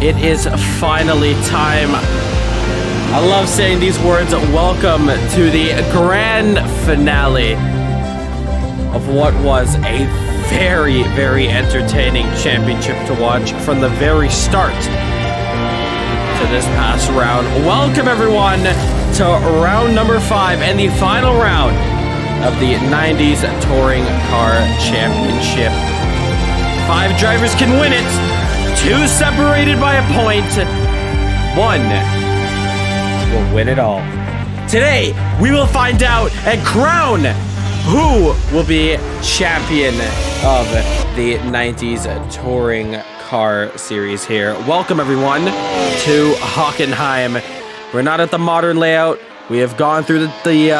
it is finally time. I love saying these words. Welcome to the grand finale of what was a very, very entertaining championship to watch from the very start to this past round. Welcome everyone to round number 5 and the final round of the 90s Touring Car Championship. 5 drivers can win it, 2 separated by a point, 1 will win it all. Today, we will find out and crown who will be champion of the 90s Touring Car Series here. Welcome everyone to Hockenheim. We're not at the modern layout. We have gone through the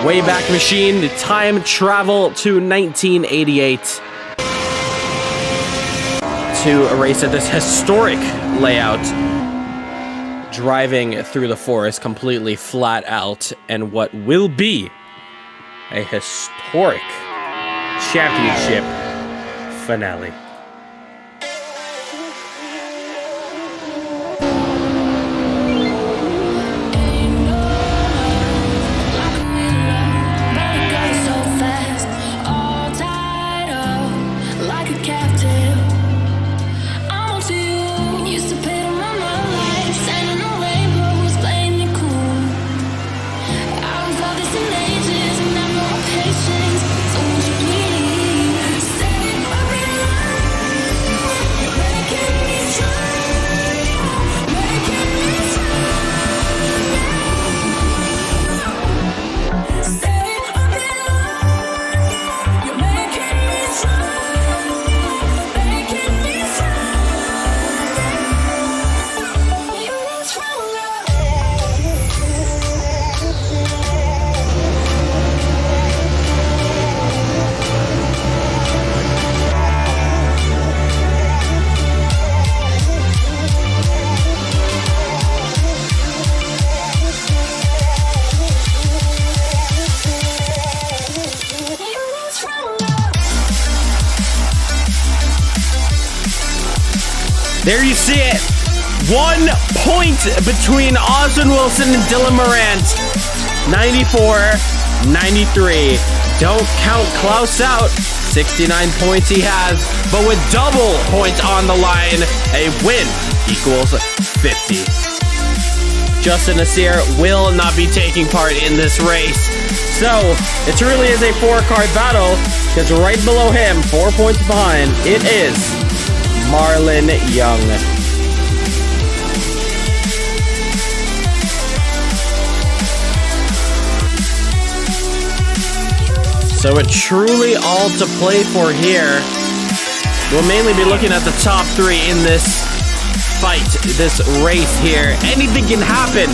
Wayback Machine, the time travel to 1988 to race at this historic layout, driving through the forest completely flat out, and what will be a historic championship finale. There you see it. 1 point between Oswin Wilson and Dylan Morant. 94-93. Don't count Klaus out. 69 points he has. But with double points on the line, a win equals 50. Justin Nasir will not be taking part in this race. So, it really is a 4-car battle, because right below him, 4 points behind, it is Marlon Young. So it truly all to play for here. We'll mainly be looking at the top 3 in this fight, this race here. Anything can happen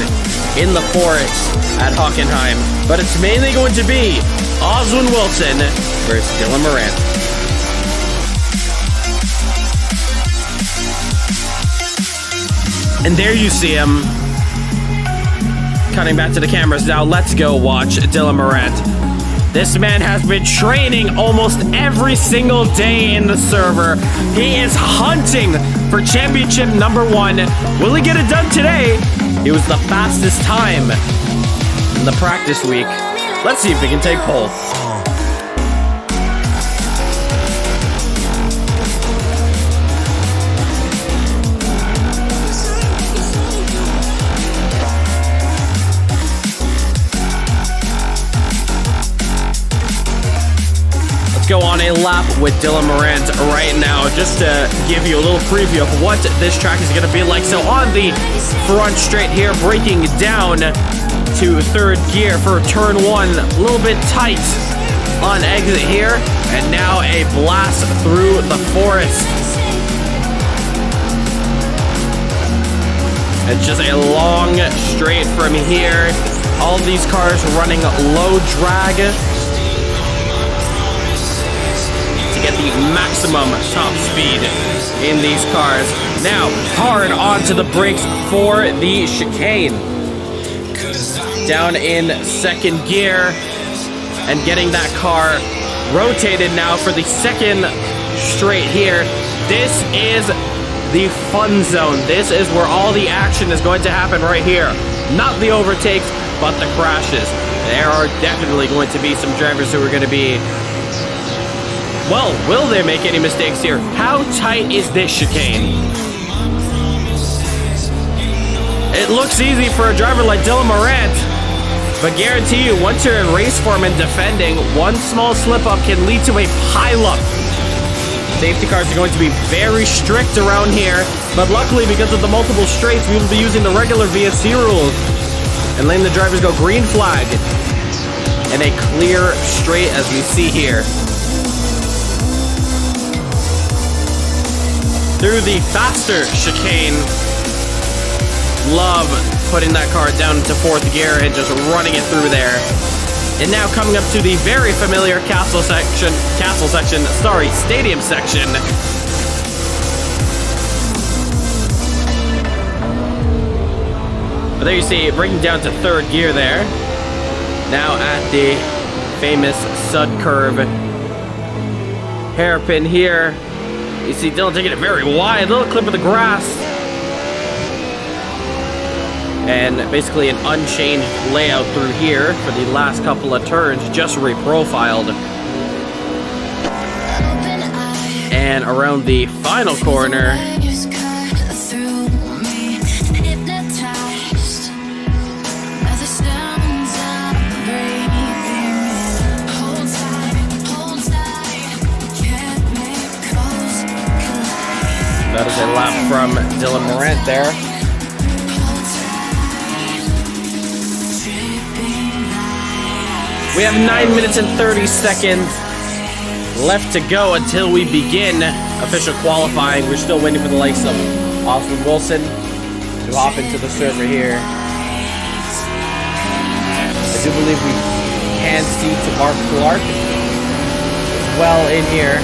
in the forest at Hockenheim, but it's mainly going to be Oswin Wilson versus Dylan Morant. And there you see him. Cutting back to the cameras now. Let's go watch Dylan Morant. This man has been training almost every single day in the server. He is hunting for championship number 1. Will he get it done today? It was the fastest time in the practice week. Let's see if he can take pole. Go on a lap with Dylan Morant right now, just to give you a little preview of what this track is going to be like. So on the front straight here, braking down to 3rd gear for turn 1, a little bit tight on exit here, and now a blast through the forest. It's just a long straight from here. All of these cars running low drag get the maximum top speed in these cars. Now, hard onto the brakes for the chicane. Down in 2nd gear and getting that car rotated now for the 2nd straight here. This is the fun zone. This is where all the action is going to happen right here. Not the overtakes, but the crashes. There are definitely going to be some drivers who are going to be... Well, will they make any mistakes here? How tight is this chicane? It looks easy for a driver like Dylan Morant, but guarantee you, once you're in race form and defending, one small slip-up can lead to a pile-up. Safety cars are going to be very strict around here, but luckily, because of the multiple straights, we will be using the regular VSC rules and letting the drivers go green flag and a clear straight, as we see here. Through the faster chicane. Love putting that car down into 4th gear and just running it through there. And now coming up to the very familiar stadium section. But there you see it bringing down to 3rd gear there. Now at the famous Sud curve. Hairpin here. You see Dylan taking it very wide. Little clip of the grass. And basically an unchanged layout through here for the last couple of turns, just reprofiled. And around the final corner, that is a lap from Dylan Morant there. We have 9 minutes and 30 seconds left to go until we begin official qualifying. We're still waiting for the likes of Oswin Wilson to hop into the server here. I do believe we can see Tamar Clark well in here.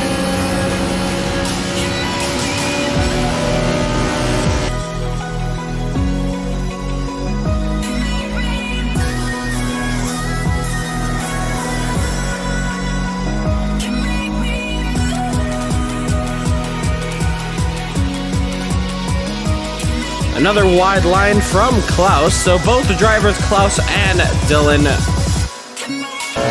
Another wide line from Klaus. So both the drivers, Klaus and Dylan,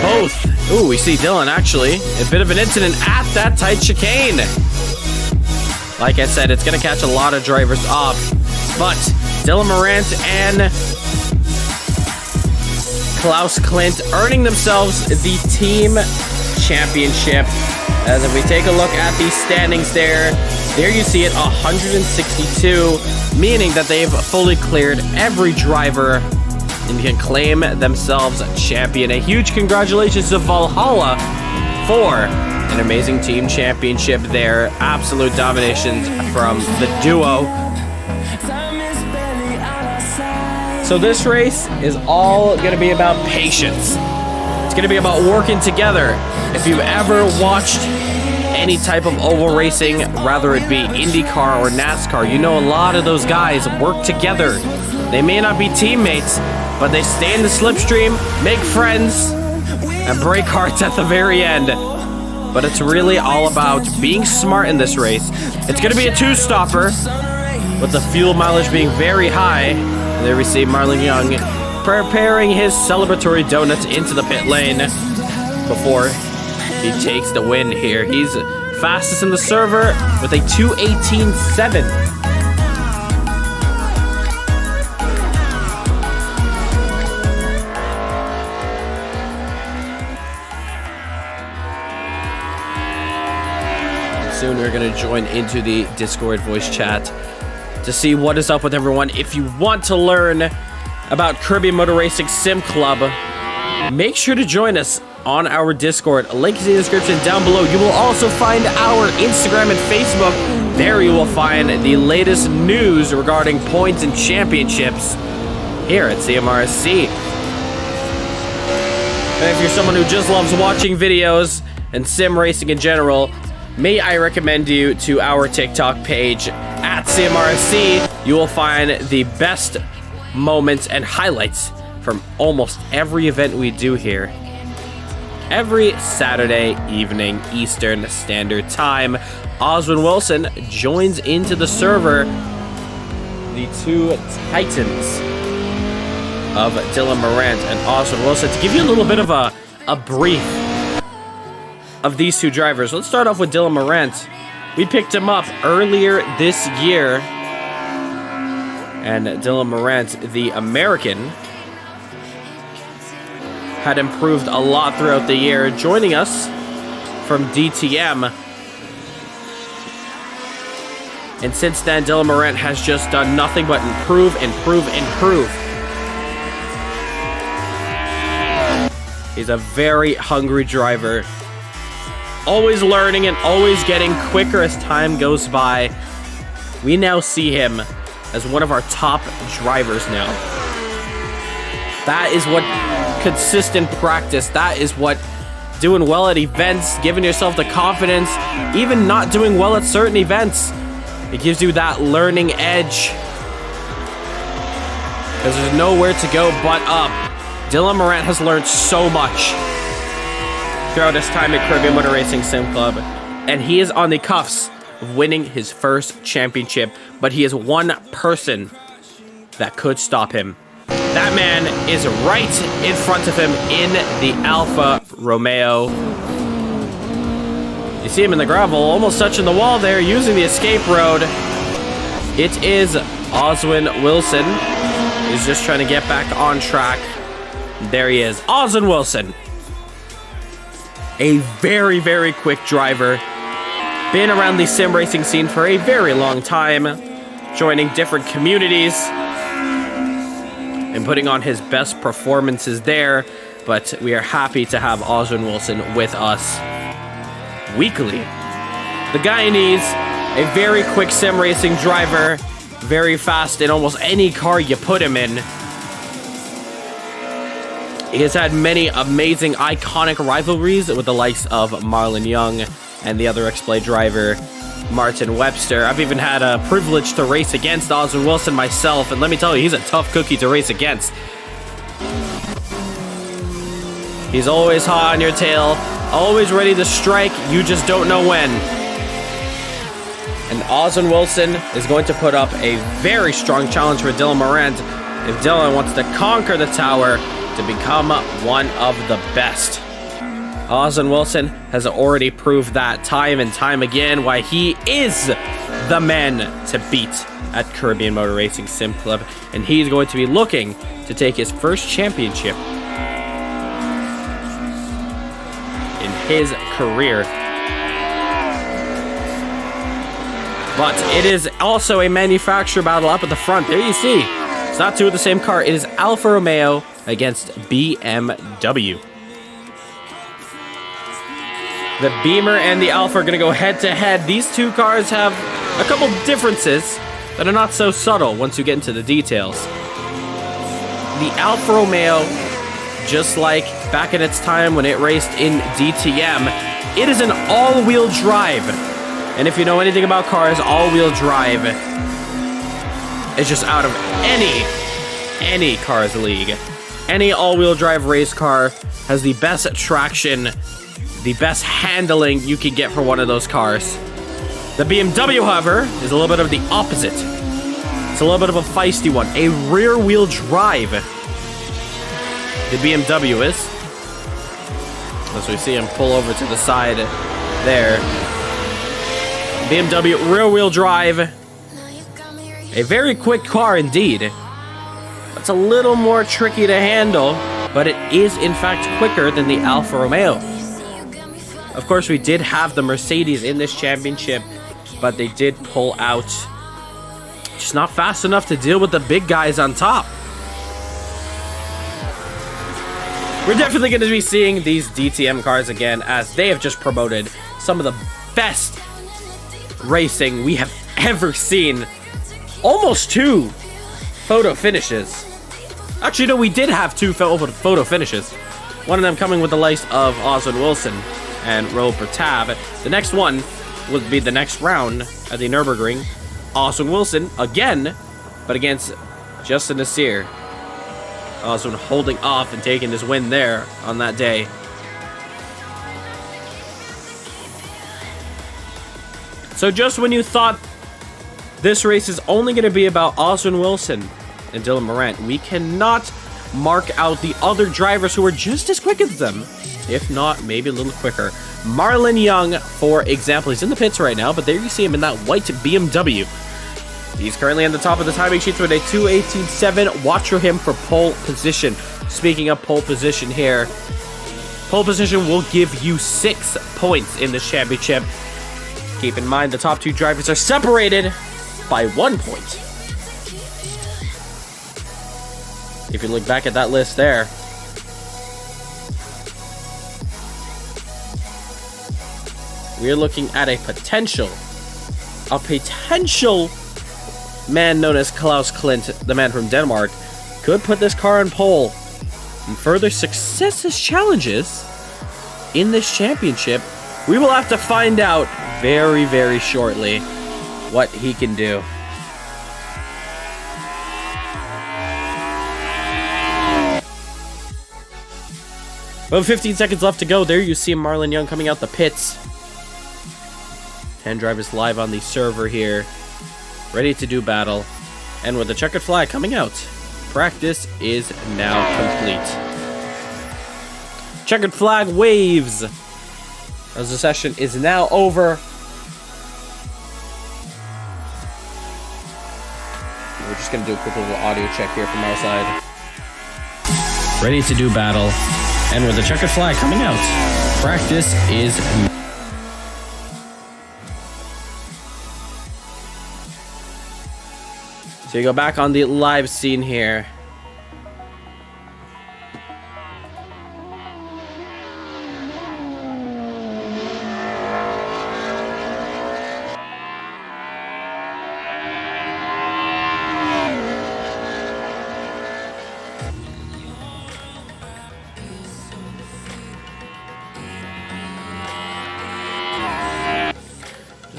both. Ooh, we see Dylan actually. A bit of an incident at that tight chicane. Like I said, it's going to catch a lot of drivers off. But Dylan Morant and Klaus Clint earning themselves the team championship. As if we take a look at the standings there you see it, 162, meaning that they've fully cleared every driver and can claim themselves champion. A huge congratulations to Valhalla for an amazing team championship there. Absolute dominations from the duo. So this race is all going to be about patience. It's going to be about working together. If you've ever watched any type of oval racing, whether it be IndyCar or NASCAR, you know a lot of those guys work together. They may not be teammates, but they stay in the slipstream, make friends, and break hearts at the very end. But it's really all about being smart in this race. It's going to be a two-stopper, with the fuel mileage being very high. And there we see Marlon Young preparing his celebratory donuts into the pit lane before he takes the win here. He's fastest in the server with a 2:18.7. Soon we're going to join into the Discord voice chat to see what is up with everyone. If you want to learn about Kirby Motor Racing Sim Club, make sure to join us on our Discord. A link is in the description down below. You will also find our Instagram and Facebook. There you will find the latest news regarding points and championships here at CMRSC. And if you're someone who just loves watching videos and sim racing in general, may I recommend you to our TikTok page at CMRSC. You will find the best moments and highlights from almost every event we do here. every Saturday evening Eastern Standard Time. Oswin Wilson joins into the server the two titans of Dylan Morant and Oswin Wilson. To give you a little bit of a brief of these two drivers, let's start off with Dylan Morant. We picked him up earlier this year, and Dylan Morant, the American, had improved a lot throughout the year, joining us from DTM. And since then, Dylan Morant has just done nothing but improve. He's a very hungry driver, always learning and always getting quicker as time goes by. We now see him as one of our top drivers now. That is what consistent practice, that is what doing well at events, giving yourself the confidence, even not doing well at certain events. It gives you that learning edge, because there's nowhere to go but up. Dylan Morant has learned so much throughout his time at Caribbean Motor Racing Sim Club, and he is on the cuffs of winning his first championship, but he is one person that could stop him. That man is right in front of him in the Alfa Romeo. You see him in the gravel, almost touching the wall there, using the escape road. It is Oswin Wilson. He's just trying to get back on track. There he is, Oswin Wilson. A very, very quick driver. Been around the sim racing scene for a very long time, joining different communities and putting on his best performances there. But we are happy to have Oswin Wilson with us weekly. The guy needs a very quick sim racing driver, very fast in almost any car you put him in. He has had many amazing, iconic rivalries with the likes of Marlon Young and the other X-Play driver, Martin Webster. I've even had a privilege to race against Oswin Wilson myself, and let me tell you, he's a tough cookie to race against. He's always hot on your tail, always ready to strike, you just don't know when. And Oswin Wilson is going to put up a very strong challenge for Dylan Morant if Dylan wants to conquer the tower to become one of the best. Oswin Wilson has already proved that time and time again why he is the man to beat at Caribbean Motor Racing Sim Club, and he's going to be looking to take his first championship in his career. But it is also a manufacturer battle up at the front. There you see, it's not two of the same car. It is Alfa Romeo against BMW. The Beamer and the Alfa are going to go head-to-head. These two cars have a couple differences that are not so subtle once you get into the details. The Alfa Romeo, just like back in its time when it raced in DTM, it is an all-wheel drive. And if you know anything about cars, all-wheel drive is just out of any cars league. Any all-wheel drive race car has the best traction, the best handling you can get for one of those cars. The BMW, however, is a little bit of the opposite. It's a little bit of a feisty one. A rear-wheel drive. The BMW is. As we see him pull over to the side there. BMW rear-wheel drive. A very quick car indeed. It's a little more tricky to handle, but it is in fact quicker than the Alfa Romeo. Of course, we did have the Mercedes in this championship, but they did pull out. Just not fast enough to deal with the big guys on top. We're definitely going to be seeing these DTM cars again, as they have just promoted some of the best racing we have ever seen. Almost 2 photo finishes. Actually, no, we did have 2 photo finishes. One of them coming with the likes of Oswin Wilson and Robert Tab. The next one would be the next round at the Nurburgring. Oswin Wilson again, but against Justin Nasir. Oswin holding off and taking his win there on that day. So just when you thought this race is only going to be about Oswin Wilson and Dylan Morant, we cannot mark out the other drivers who are just as quick as them, if not maybe a little quicker. Marlon Young, for example, he's in the pits right now, but there you see him in that white BMW. He's currently on the top of the timing sheets with a 2:18.7. Watch for him for pole position. Speaking of pole position here, pole position will give you 6 points in this championship. Keep in mind the top 2 drivers are separated by 1 point. If you look back at that list there, we're looking at a potential man known as Klaus Klint, the man from Denmark, could put this car on pole and further successes challenges in this championship. We will have to find out very, very shortly what he can do. About 15 seconds left to go. There you see Marlon Young coming out the pits. 10 drivers live on the server here, ready to do battle. And with the checkered flag coming out, practice is now complete. Checkered flag waves as the session is now over. We're just going to do a quick little audio check here from our side. Ready to do battle. And with the checkered flag coming out, practice is... So you go back on the live scene here.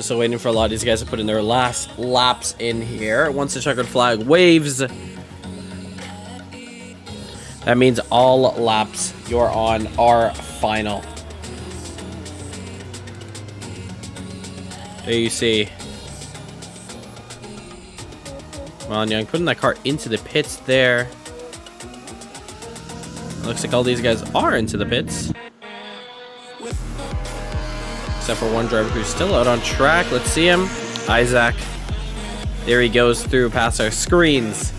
So waiting for a lot of these guys to put in their last laps in here. Once the checkered flag waves, that means all laps you're on are final. There you see Marlon Young putting that car into the pits there. Looks like all these guys are into the pits, except for one driver who's still out on track. Let's see him. Isaac. There he goes through past our screens.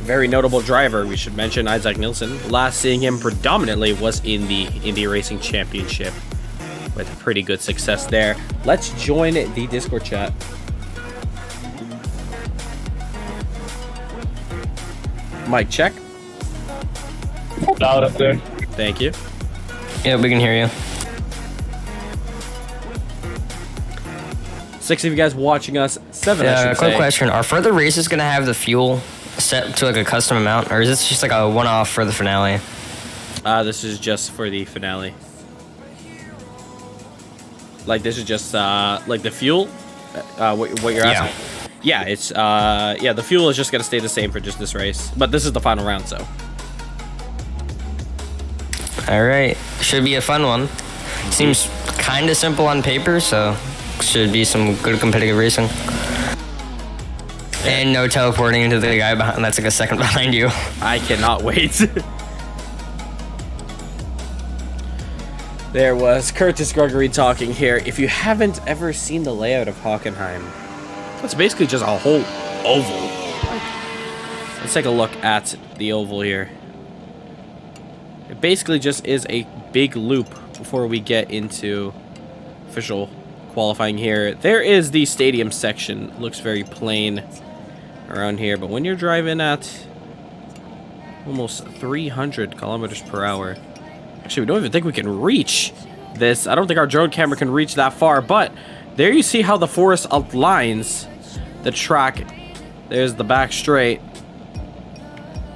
Very notable driver, we should mention, Isaac Nilsson. Last seeing him predominantly was in the iRacing Championship, with pretty good success there. Let's join the Discord chat. Mic check. Loud up there. Thank you. Yeah, we can hear you. 6 of you guys watching us. 7, I should quick say. question. Are further races going to have the fuel set to like a custom amount, or is this just like a one-off for the finale? This is just for the finale. Like, this is just, like the fuel? What you're asking? Yeah, it's, the fuel is just going to stay the same for just this race. But this is the final round, so. All right. Should be a fun one. Seems kind of simple on paper, so should be some good competitive racing. And no teleporting into the guy behind that's like a second behind you. I cannot wait. There was Curtis Gregory talking here. If you haven't ever seen the layout of Hockenheim, it's basically just a whole oval. Let's take a look at the oval here. It basically just is a big loop before we get into official qualifying here. There is the stadium section. Looks very plain around here, but when you're driving at almost 300 kilometers per hour, actually we don't even think we can reach this. I don't think our drone camera can reach that far, but there you see how the forest outlines the track. There's the back straight,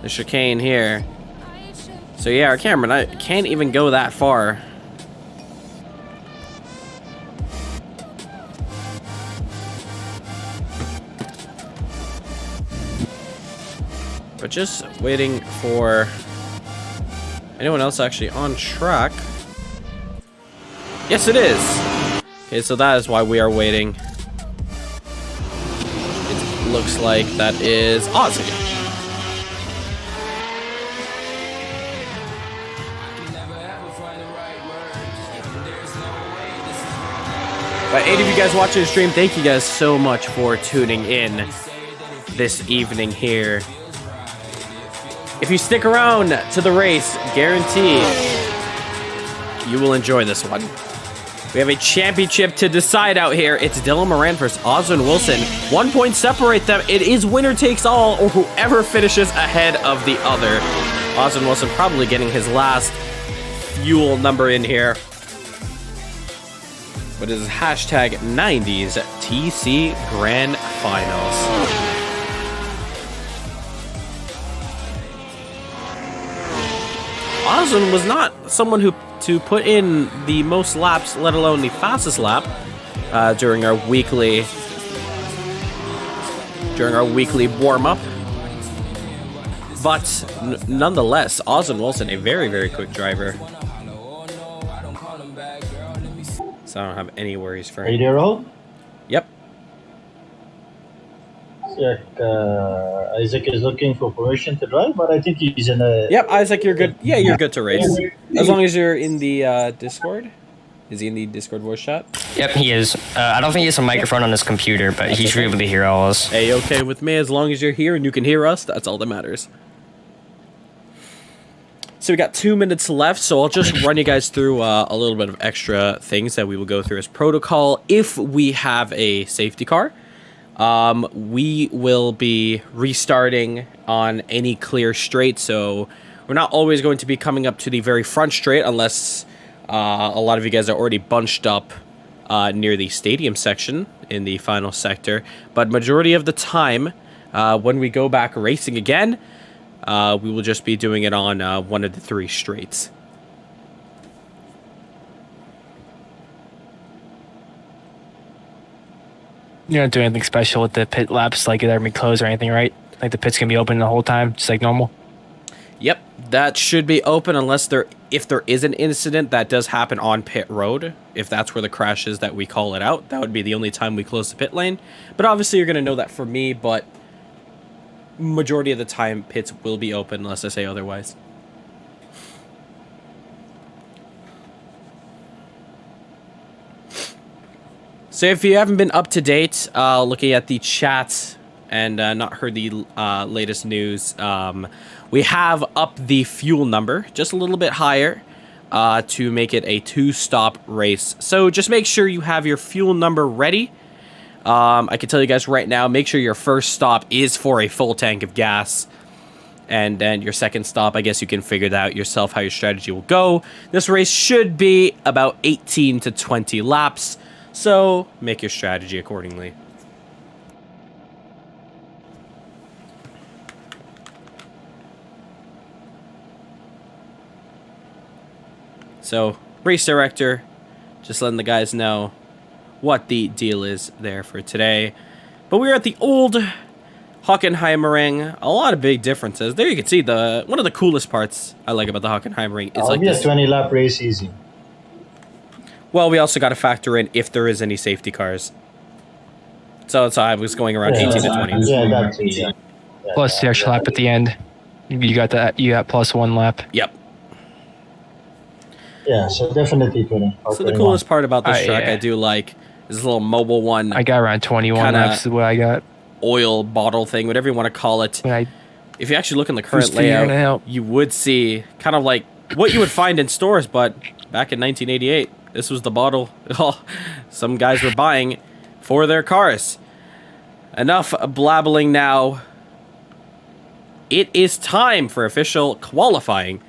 the chicane here. So yeah, our camera can't even go that far. But just waiting for anyone else actually on track. Yes, it is. Okay, so that is why we are waiting. It looks like that is Oswin. But 8 of you guys watching the stream, thank you guys so much for tuning in this evening here. If you stick around to the race, guarantee you will enjoy this one. We have a championship to decide out here. It's Dylan Morant versus Oswin Wilson. 1 point separate them. It is winner takes all, or whoever finishes ahead of the other. Oswin Wilson probably getting his last fuel number in here. But it is hashtag 90s TC Grand Finals. Oswin was not someone who to put in the most laps, let alone the fastest lap, during our weekly warm-up. But nonetheless, Oswin Wilson, a very, very quick driver. So I don't have any worries for him. Are you there, all? Yep. Isaac is looking for permission to drive, but I think he's in a... Yep, Isaac, you're good. Yeah, you're good to race. As long as you're in the Discord. Is he in the Discord voice chat? Yep, he is. I don't think he has a microphone on his computer, but he should be able to hear all of us. Hey, okay with me. As long as you're here and you can hear us, that's all that matters. So we got 2 minutes left, so I'll just run you guys through a little bit of extra things that we will go through as protocol. If we have a safety car, we will be restarting on any clear straight, so we're not always going to be coming up to the very front straight unless a lot of you guys are already bunched up near the stadium section in the final sector. But majority of the time, when we go back racing again, we will just be doing it on one of the 3 straights. You don't do anything special with the pit laps, like they're closed or anything, right? Like the pit's gonna be open the whole time, just like normal? Yep, that should be open unless if there is an incident that does happen on pit road. If that's where the crash is that we call it out, that would be the only time we close the pit lane. But obviously you're gonna know that for me, but majority of the time pits will be open unless I say otherwise. So if you haven't been up to date looking at the chat and not heard the latest news, we have upped the fuel number just a little bit higher to make it a 2-stop race. So just make sure you have your fuel number ready. I can tell you guys right now, make sure your first stop is for a full tank of gas. And then your second stop, I guess you can figure that out yourself how your strategy will go. This race should be about 18 to 20 laps. So, make your strategy accordingly. So, race director, just letting the guys know what the deal is there for today. But we're at the old Hockenheimring. A lot of big differences. There you can see one of the coolest parts I like about the Hockenheimring is like this. 20-lap race easy. Well, we also got to factor in if there is any safety cars. So I was going around 18 to 20. Yeah, that's easy. Yeah. Plus the extra lap at the end. You got that. You got plus 1 lap. Yep. Yeah, so definitely 20. So the coolest part about this track I do like is this little mobile one. I got around 21 laps is what I got. Oil bottle thing, whatever you want to call it. If you actually look in the current layout, you would see kind of like what you would find in stores, but back in 1988. This was the bottle some guys were buying for their cars. Enough blabbling now. It is time for official qualifying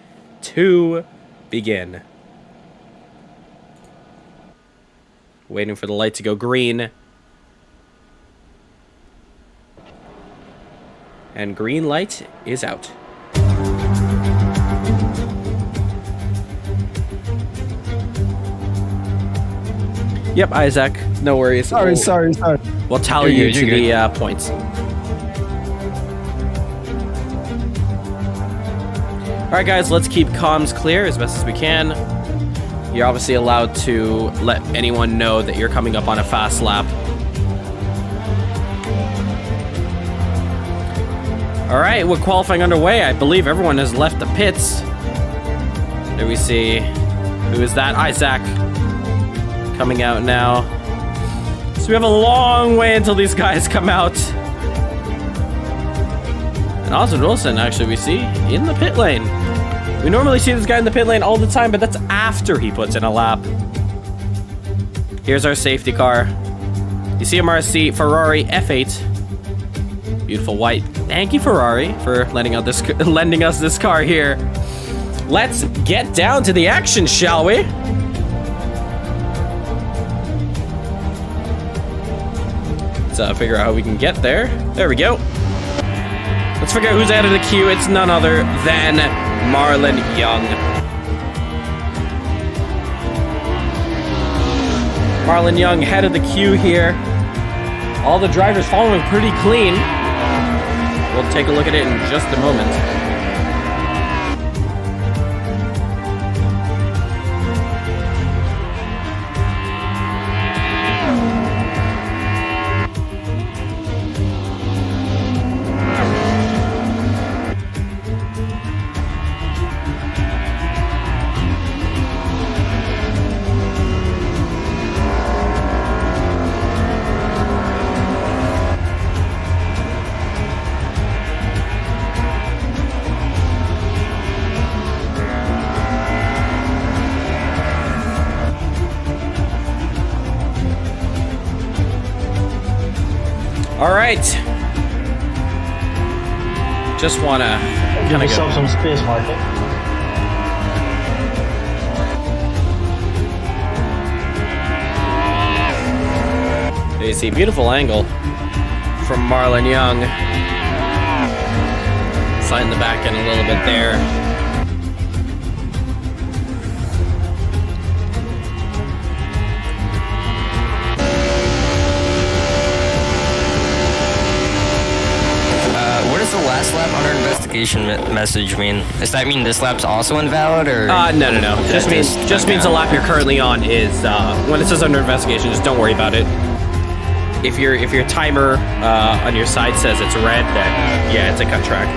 to begin. Waiting for the light to go green. And green light is out. Yep, Isaac. No worries. Sorry. We'll tally you to the points. All right, guys, let's keep comms clear as best as we can. You're obviously allowed to let anyone know that you're coming up on a fast lap. All right, with qualifying underway, I believe everyone has left the pits. There we see, who is that? Isaac coming out now. So we have a long way until these guys come out. And Oswin Wilson, actually, we see in the pit lane. We normally see this guy in the pit lane all the time, but that's after he puts in a lap. Here's our safety car. You see MRC Ferrari F8. Beautiful white. Thank you, Ferrari, for lending us this car here. Let's get down to the action, shall we? Let's figure out how we can get there. There we go. Let's figure out who's out of the queue. It's none other than Marlon Young. Marlon Young head of the queue here. All the drivers following pretty clean. We'll take a look at it in just a moment. All right. Just want to Give yourself some space, Martin. There you see, beautiful angle from Marlon Young. Sliding the back end a little bit there. What does the last lap under investigation message mean? Does that mean this lap's also invalid, or? No. Just means the lap you're currently on is when it says under investigation. Just don't worry about it. If your timer on your side says it's red, then yeah, it's a cut track.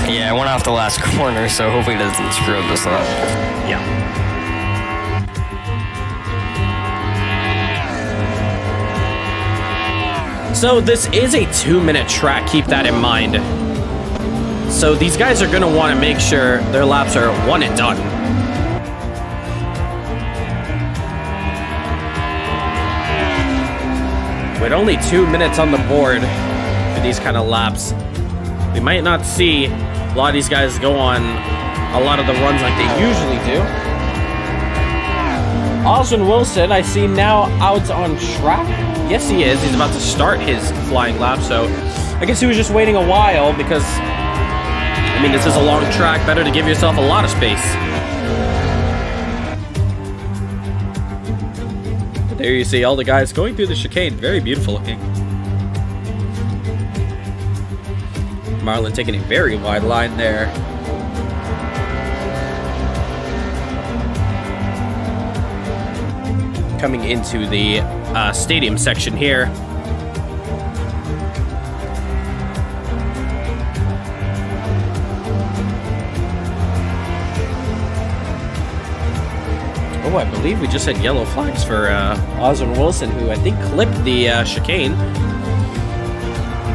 Yeah, I went off the last corner, so hopefully it doesn't screw up this lap. Yeah. So this is a 2-minute track, keep that in mind. So these guys are gonna wanna make sure their laps are one and done. With only 2 minutes on the board for these kind of laps, we might not see a lot of these guys go on a lot of the runs like they usually do. Oswin Wilson, I see now out on track. Yes, he is. He's about to start his flying lap, so I guess he was just waiting a while because, I mean, this is a long track. Better to give yourself a lot of space. But there you see all the guys going through the chicane. Very beautiful looking. Marlon taking a very wide line there. Coming into the stadium section here. Oh, I believe we just had yellow flags for Oswin Wilson, who I think clipped the chicane.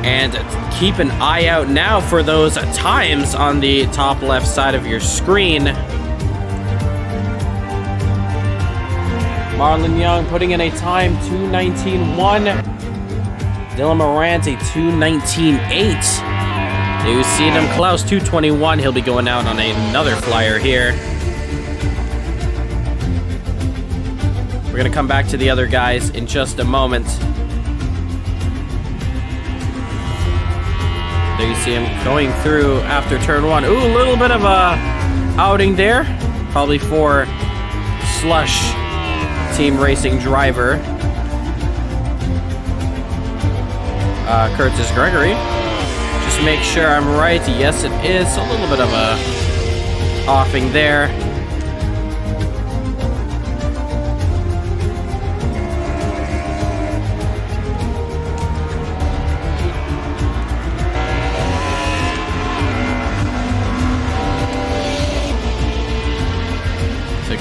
And keep an eye out now for those times on the top left side of your screen. Marlon Young putting in a time 2:19.1. Dylan Morant a 2:19.8. You see him, Klaus 2:21. He'll be going out on another flyer here. We're gonna come back to the other guys in just a moment. There you see him going through after turn one. Ooh, a little bit of a outing there. Probably for Slush Team Racing driver Curtis Gregory. Just make sure I'm right. Yes, it is a little bit of a offing there.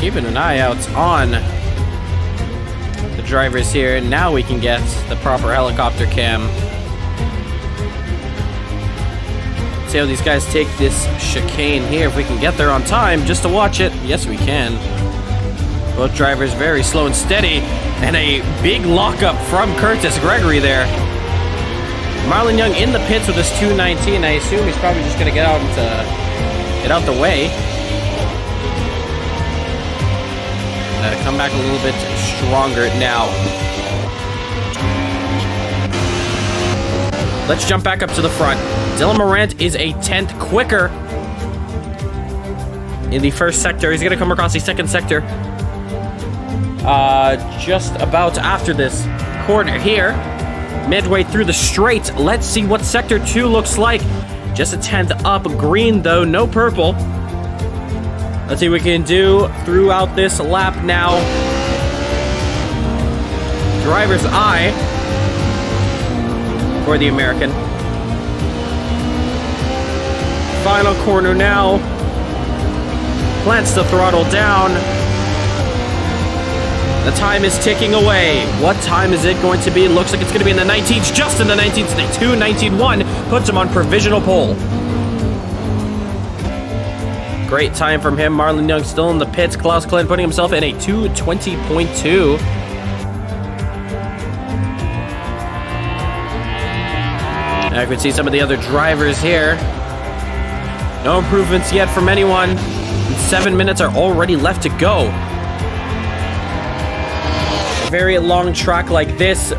keeping an eye out on the drivers here. Now we can get the proper helicopter cam. See how these guys take this chicane here. If we can get there on time just to watch it. Yes, we can. Both drivers very slow and steady. And a big lockup from Curtis Gregory there. Marlon Young in the pits with his 219. I assume he's probably just going to get out the way. Come back a little bit stronger now. Let's jump back up to the front. Dylan Morant is a 10th quicker in the first sector. He's going to come across the second sector just about after this corner here. Midway through the straight. Let's see what sector 2 looks like. Just a 10th up. Green, though. No purple. Let's see what we can do throughout this lap now. Driver's eye for the American. Final corner now. Plants the throttle down. The time is ticking away. What time is it going to be? Looks like it's going to be in the 19s, just in the 19s. The 2:19.1 puts him on provisional pole. Great time from him. Marlon Young still in the pits. Klaus Klint putting himself in a 2:20.2. Now you can see some of the other drivers here. No improvements yet from anyone. 7 minutes are already left to go. A very long track like this.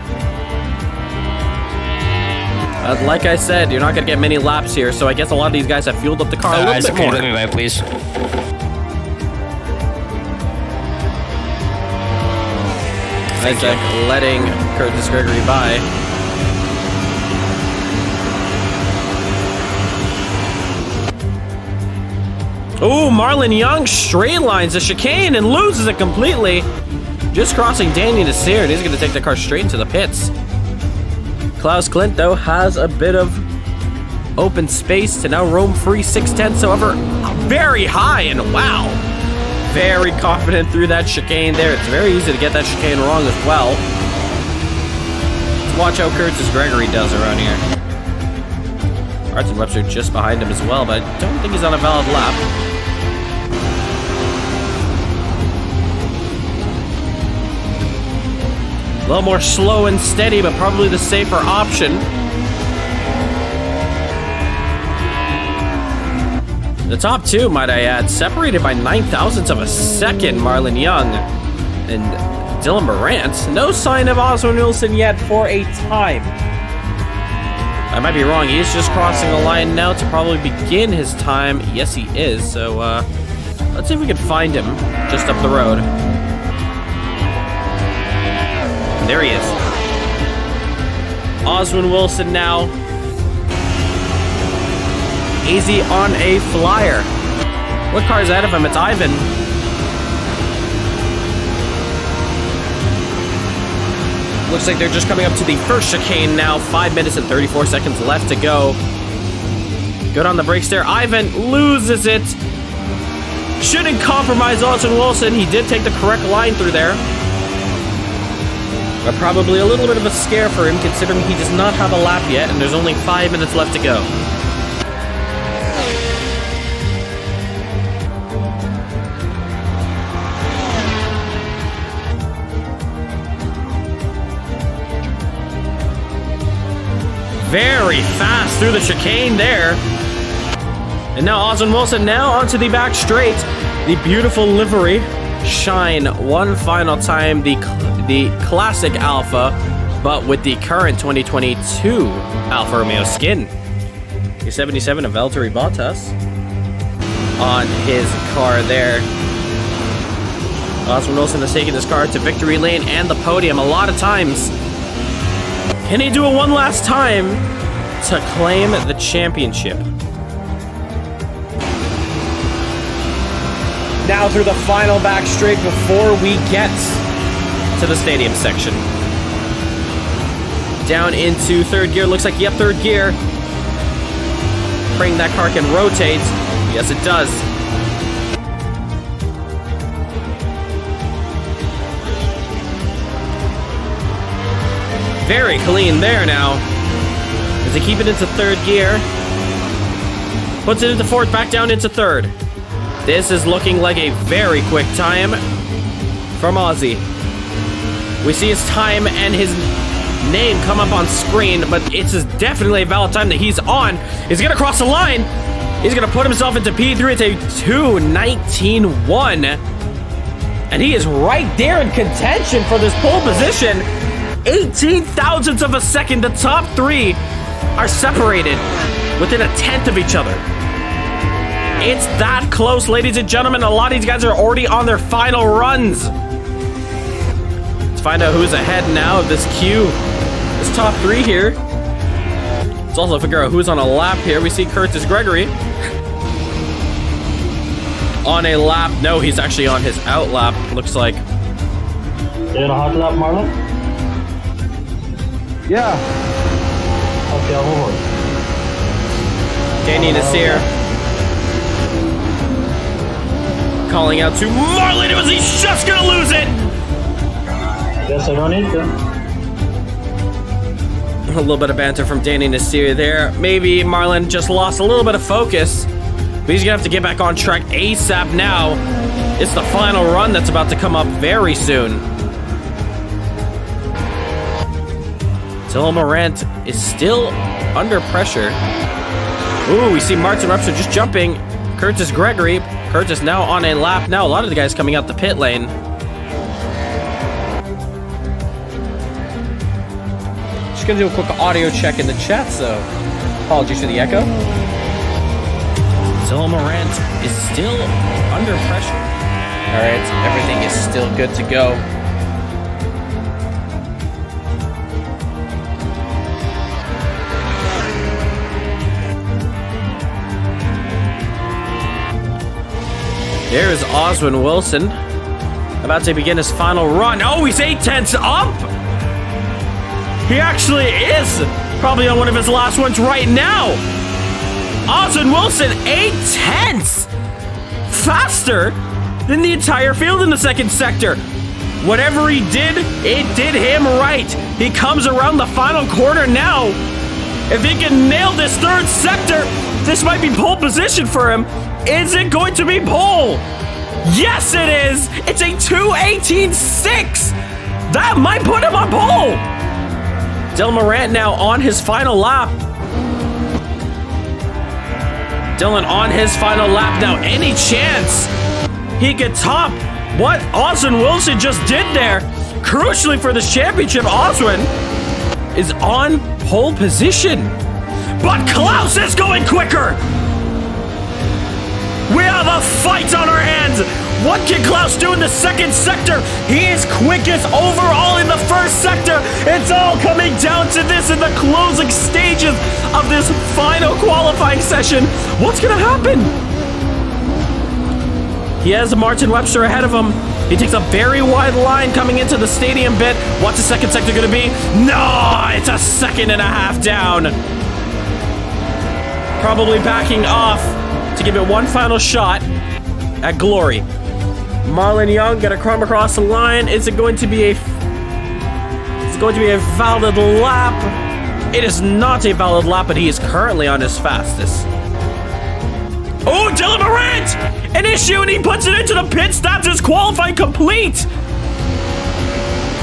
Like I said, you're not going to get many laps here, so I guess a lot of these guys have fueled up the car a little bit more. Let me by, please. Isaac letting Curtis Gregory by. Oh, Marlon Young straight lines the chicane and loses it completely. Just crossing Danny Nasir. He's going to take the car straight into the pits. Klaus Klint, though, has a bit of open space to now roam free 6/10. However, very high, and wow, very confident through that chicane there. It's very easy to get that chicane wrong as well. Let's watch how Curtis Gregory does around here. Martin Webster just behind him as well, but I don't think he's on a valid lap. A little more slow and steady, but probably the safer option. The top two, might I add, separated by 9,000ths of a second. Marlon Young and Dylan Morant. No sign of Oswin Wilson yet for a time. I might be wrong. He is just crossing the line now to probably begin his time. Yes, he is. So let's see if we can find him just up the road. There he is. Oswin Wilson now. Easy on a flyer. What car is ahead of him? It's Ivan. Looks like they're just coming up to the first chicane now. 5 minutes and 34 seconds left to go. Good on the brakes there. Ivan loses it. Shouldn't compromise Oswin Wilson. He did take the correct line through there. But probably a little bit of a scare for him, considering he does not have a lap yet, and there's only 5 minutes left to go. Very fast through the chicane there. And now Oswin Wilson now onto the back straight. The beautiful livery. Shine one final time. The classic Alpha, but with the current 2022 Alfa Romeo skin. The 77 of Valtteri Bottas on his car there. Oswin Wilson has taken this car to victory lane and the podium a lot of times. Can he do it one last time to claim the championship? Now through the final back straight before we get to the stadium section. Down into third gear. Looks like, yep, third gear. Praying that car can rotate. Yes, it does. very clean there now. As they keep it into third gear. Puts it into fourth, back down into third. This is looking like a very quick time from Aussie. We see his time and his name come up on screen, but it's definitely a valid time that he's on. He's gonna cross the line. He's gonna put himself into P3. It's a 2:19.1. And he is right there in contention for this pole position. 18 thousandths of a second. The top three are separated within a tenth of each other. It's that close, ladies and gentlemen. A lot of these guys are already on their final runs. Let's find out who's ahead now of this queue. This top three here. Let's also figure out who's on a lap here. We see Curtis Gregory on a lap. No, he's actually on his out lap, looks like. You in a hot lap, Marlon? Yeah. Okay, I'll move on. Danny Nasir calling out to Marlon. It was he's just gonna lose it. Guess I don't need to. A little bit of banter from Danny Nasir there. Maybe Marlon just lost a little bit of focus, but he's gonna have to get back on track ASAP now. It's the final run that's about to come up very soon. Dylan Morant is still under pressure. Ooh, we see Martin Webster just jumping. Curtis Gregory. Curtis now on a lap. Now a lot of the guys coming out the pit lane. Just gonna do a quick audio check in the chat, so apologies for the echo. Dylan Morant is still under pressure. All right, everything is still good to go. There's Oswin Wilson about to begin his final run. Oh, he's 8 tenths up. He actually is probably on one of his last ones right now. Oswin Wilson, 8 tenths faster than the entire field in the second sector. Whatever he did, it did him right. He comes around the final corner now. If he can nail this third sector, this might be pole position for him. Is it going to be pole? Yes, it is. It's a 2:18.6. That might put him on pole. Dylan Morant now on his final lap. Dylan on his final lap now. Any chance he could top what Oswin Wilson just did there? Crucially for this championship, Oswin is on pole position. But Klaus is going quicker. We have a fight on our hands. What can Klaus do in the second sector? He is quickest overall in the first sector. It's all coming down to this in the closing stages of this final qualifying session. What's going to happen? He has Martin Webster ahead of him. He takes a very wide line coming into the stadium bit. What's the second sector going to be? No, it's a 1.5 down. Probably backing off to give it one final shot at glory. Marlon Young gonna come across the line. Is it going to be a? It's going to be a valid lap. It is not a valid lap, but he is currently on his fastest. Oh, Dylan Morant! An issue, and he puts it into the pits. That's his qualifying complete.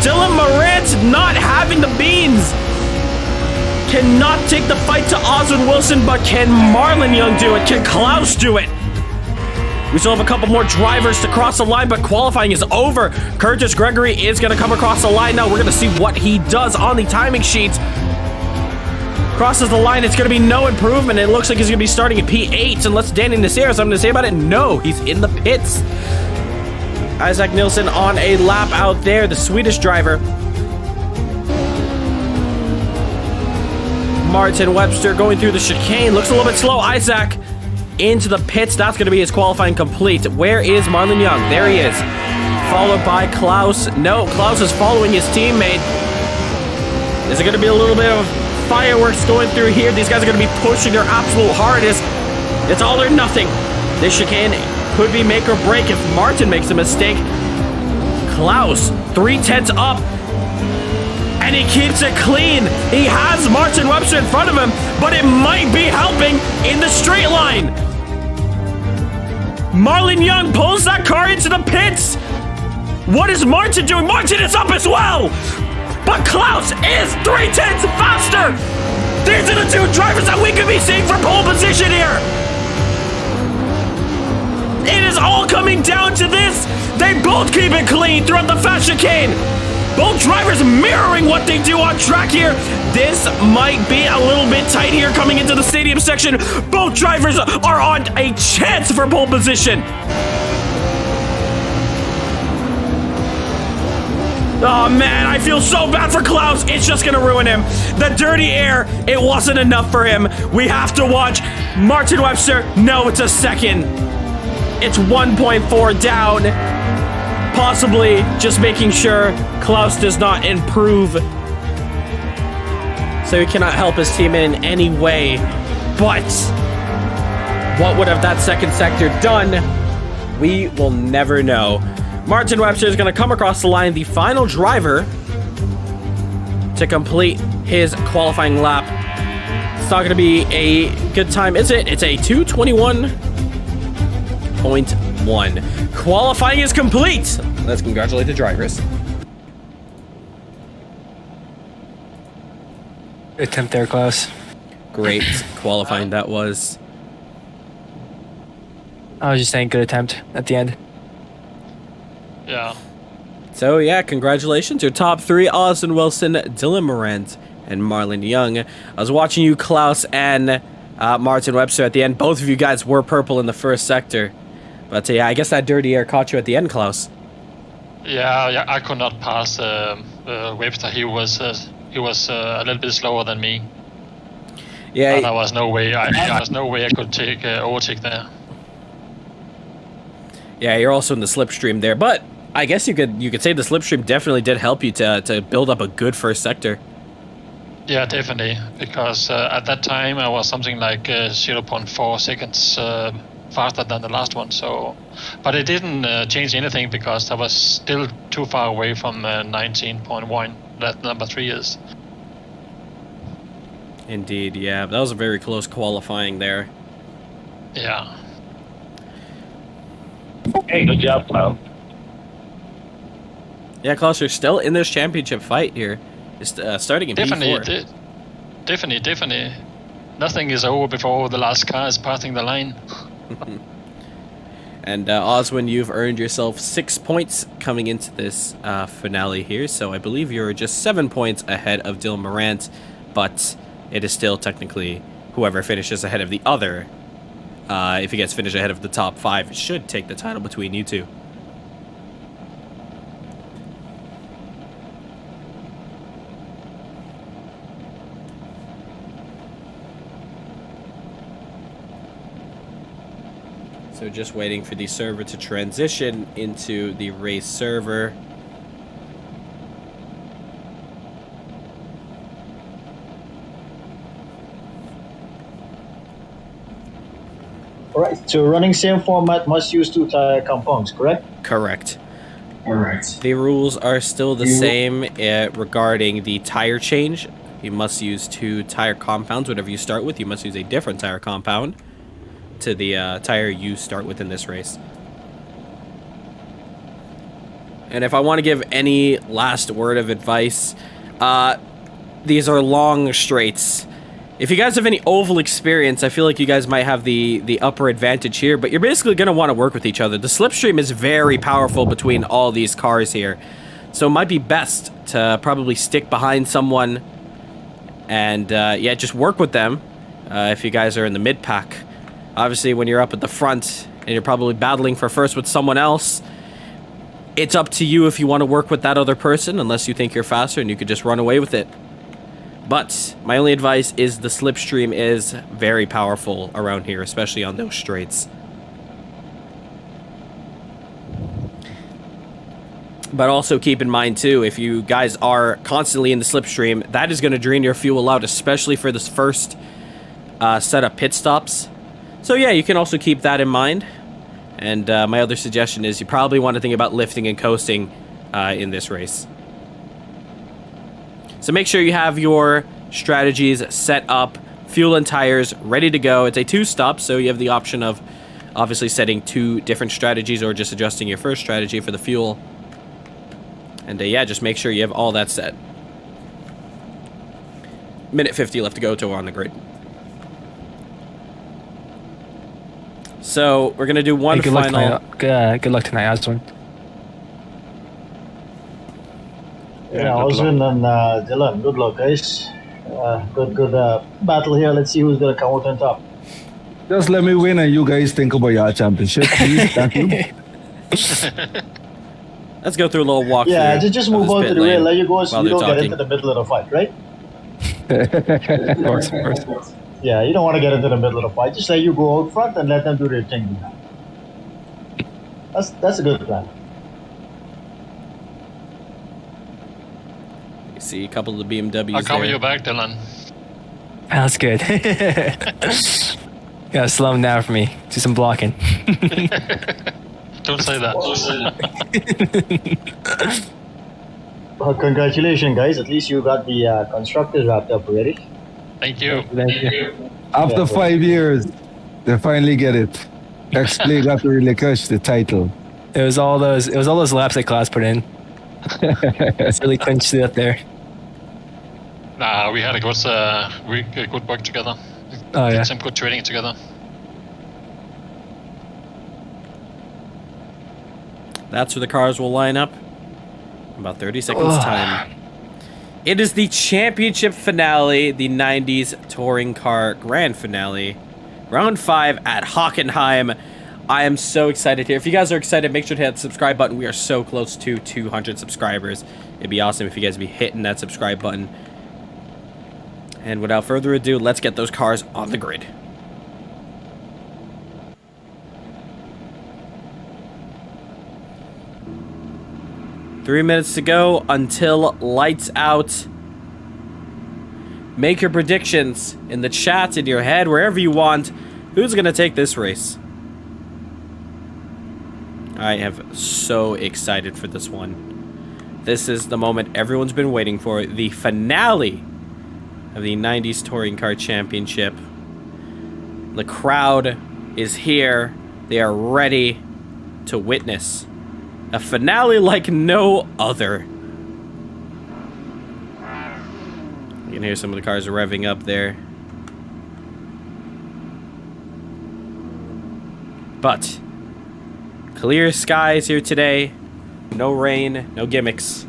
Dylan Morant not having the beans. Cannot take the fight to Oswin Wilson, but can Marlon Young do it? Can Klaus do it? We still have a couple more drivers to cross the line, but qualifying is over. Curtis Gregory is going to come across the line now. We're going to see what he does on the timing sheet. Crosses the line. It's going to be no improvement. It looks like he's going to be starting at P8, unless Danny Nasir has something to say about it. No, he's in the pits. Isaac Nilsson on a lap out there, the Swedish driver. Martin Webster going through the chicane. Looks a little bit slow. Isaac into the pits. That's going to be his qualifying complete. Where is Marlon Young? There he is. Followed by Klaus. No, Klaus is following his teammate. Is it going to be a little bit of fireworks going through here? These guys are going to be pushing their absolute hardest. It's all or nothing. This chicane could be make or break if Martin makes a mistake. Klaus, 3/10 up. and he keeps it clean. He has Martin Webster in front of him, but it might be helping in the straight line. Marlon Young pulls that car into the pits. What is Martin doing? Martin is up as well, but Klaus is 3/10 faster. These are the two drivers that we could be seeing for pole position here. It is all coming down to this. They both keep it clean throughout the fast chicane. Both drivers mirroring what they do on track here. This might be a little bit tight here coming into the stadium section. Both drivers are on a chance for pole position. Oh man, I feel so bad for Klaus. It's just gonna ruin him. The dirty air, it wasn't enough for him. We have to watch Martin Webster. No, it's a second. It's 1.4 down. Possibly just making sure Klaus does not improve. So he cannot help his team in any way. But what would have that second sector done? We will never know. Martin Webster is going to come across the line, the final driver to complete his qualifying lap. It's not going to be a good time, is it? It's a 2:21.1. Qualifying is complete. Let's congratulate the drivers. Attempt there, Klaus. Great qualifying that was. I was just saying good attempt at the end. Yeah. So yeah, congratulations. Your top three, Oswin Wilson, Dylan Morant, and Marlon Young. I was watching you, Klaus, and Martin Webster at the end. Both of you guys were purple in the first sector. But yeah, I guess that dirty air caught you at the end, Klaus. Yeah, I could not pass Webster. He was a little bit slower than me. Yeah, and there was no way I could take overtake there. Yeah, you're also in the slipstream there, but I guess you could say the slipstream definitely did help you to build up a good first sector. Yeah, definitely, because at that time I was something like 0.4 seconds faster than the last one. So, but it didn't change anything because I was still too far away from 19.1 that number 3 is. Indeed, yeah, that was a very close qualifying there. Yeah. Hey, good job, Klaus. Yeah, Klaus, you're still in this championship fight here. It's starting in P4. Definitely. Nothing is over before the last car is passing the line. And Oswin, you've earned yourself 6 points coming into this finale here. So I believe you're just 7 points ahead of Dylan Morant, but it is still technically whoever finishes ahead of the other. If he gets finished ahead of the top 5, it should take the title between you two. So just waiting for the server to transition into the race server. Alright, so running same format must use 2 tire compounds, correct? Correct. Alright. The rules are still the same regarding the tire change. You must use 2 tire compounds. Whatever you start with, you must use a different tire compound to the tire you start with in this race. And if I want to give any last word of advice, these are long straights. If you guys have any oval experience, I feel like you guys might have the upper advantage here, but you're basically going to want to work with each other. The slipstream is very powerful between all these cars here, so it might be best to probably stick behind someone and yeah, just work with them if you guys are in the mid-pack. Obviously, when you're up at the front and you're probably battling for first with someone else, it's up to you if you want to work with that other person, unless you think you're faster and you could just run away with it. But my only advice is the slipstream is very powerful around here, especially on those straights. But also keep in mind too, if you guys are constantly in the slipstream, that is going to drain your fuel out, especially for this first set of pit stops. So yeah, you can also keep that in mind. And my other suggestion is you probably want to think about lifting and coasting in this race. So So make sure you have your strategies set up, fuel and tires ready to go. It's a 2-stop, so you have the option of obviously setting 2 different strategies or just adjusting your first strategy for the fuel. And yeah, just make sure you have all that set. Minute 50 left to go till we're on the grid. So we're gonna do one Hey, final. Good luck tonight, Oswan. Yeah, Oswin and Dylan, good luck, guys. Good battle here. Let's see who's gonna come out on top. Just let me win and you guys think about your championship, please. Thank you. Let's go through a little walkthrough. Yeah, just move of this on pit to the lane rail. Let you go so while you they're don't get talking. into the middle of the fight, right? Of course. Yeah, you don't want to get into the middle of the fight. Just let you go out front and let them do their thing. That's a good plan. You see a couple of the BMWs I'll cover there. you back, Dylan. That's good. Gotta slow him down for me. Do some blocking. Don't say that. Well, congratulations, guys. At least you got the constructors wrapped up already. Thank you. After 5 years, they finally get it. X-Play got to relinquish the title. It was all those laps that Klaus put in. It's really clinched it up there. Nah, we had a good work together. Oh yeah. Did some good training together. That's where the cars will line up. In about 30 seconds time. It is the championship finale, the 90s touring car grand finale. Round 5 at Hockenheim. I am so excited here. If you guys are excited, make sure to hit the subscribe button. We are so close to 200 subscribers. It'd be awesome if you guys would be hitting that subscribe button. And without further ado, let's get those cars on the grid. Three minutes to go until lights out. Make your predictions in the chat, in your head, wherever you want. Who's going to take this race? I am so excited for this one. This is the moment everyone's been waiting for. The finale of the 90s Touring Car Championship. The crowd is here. They are ready to witness a finale like no other. You can hear some of the cars revving up there. But clear skies here today. No rain, no gimmicks.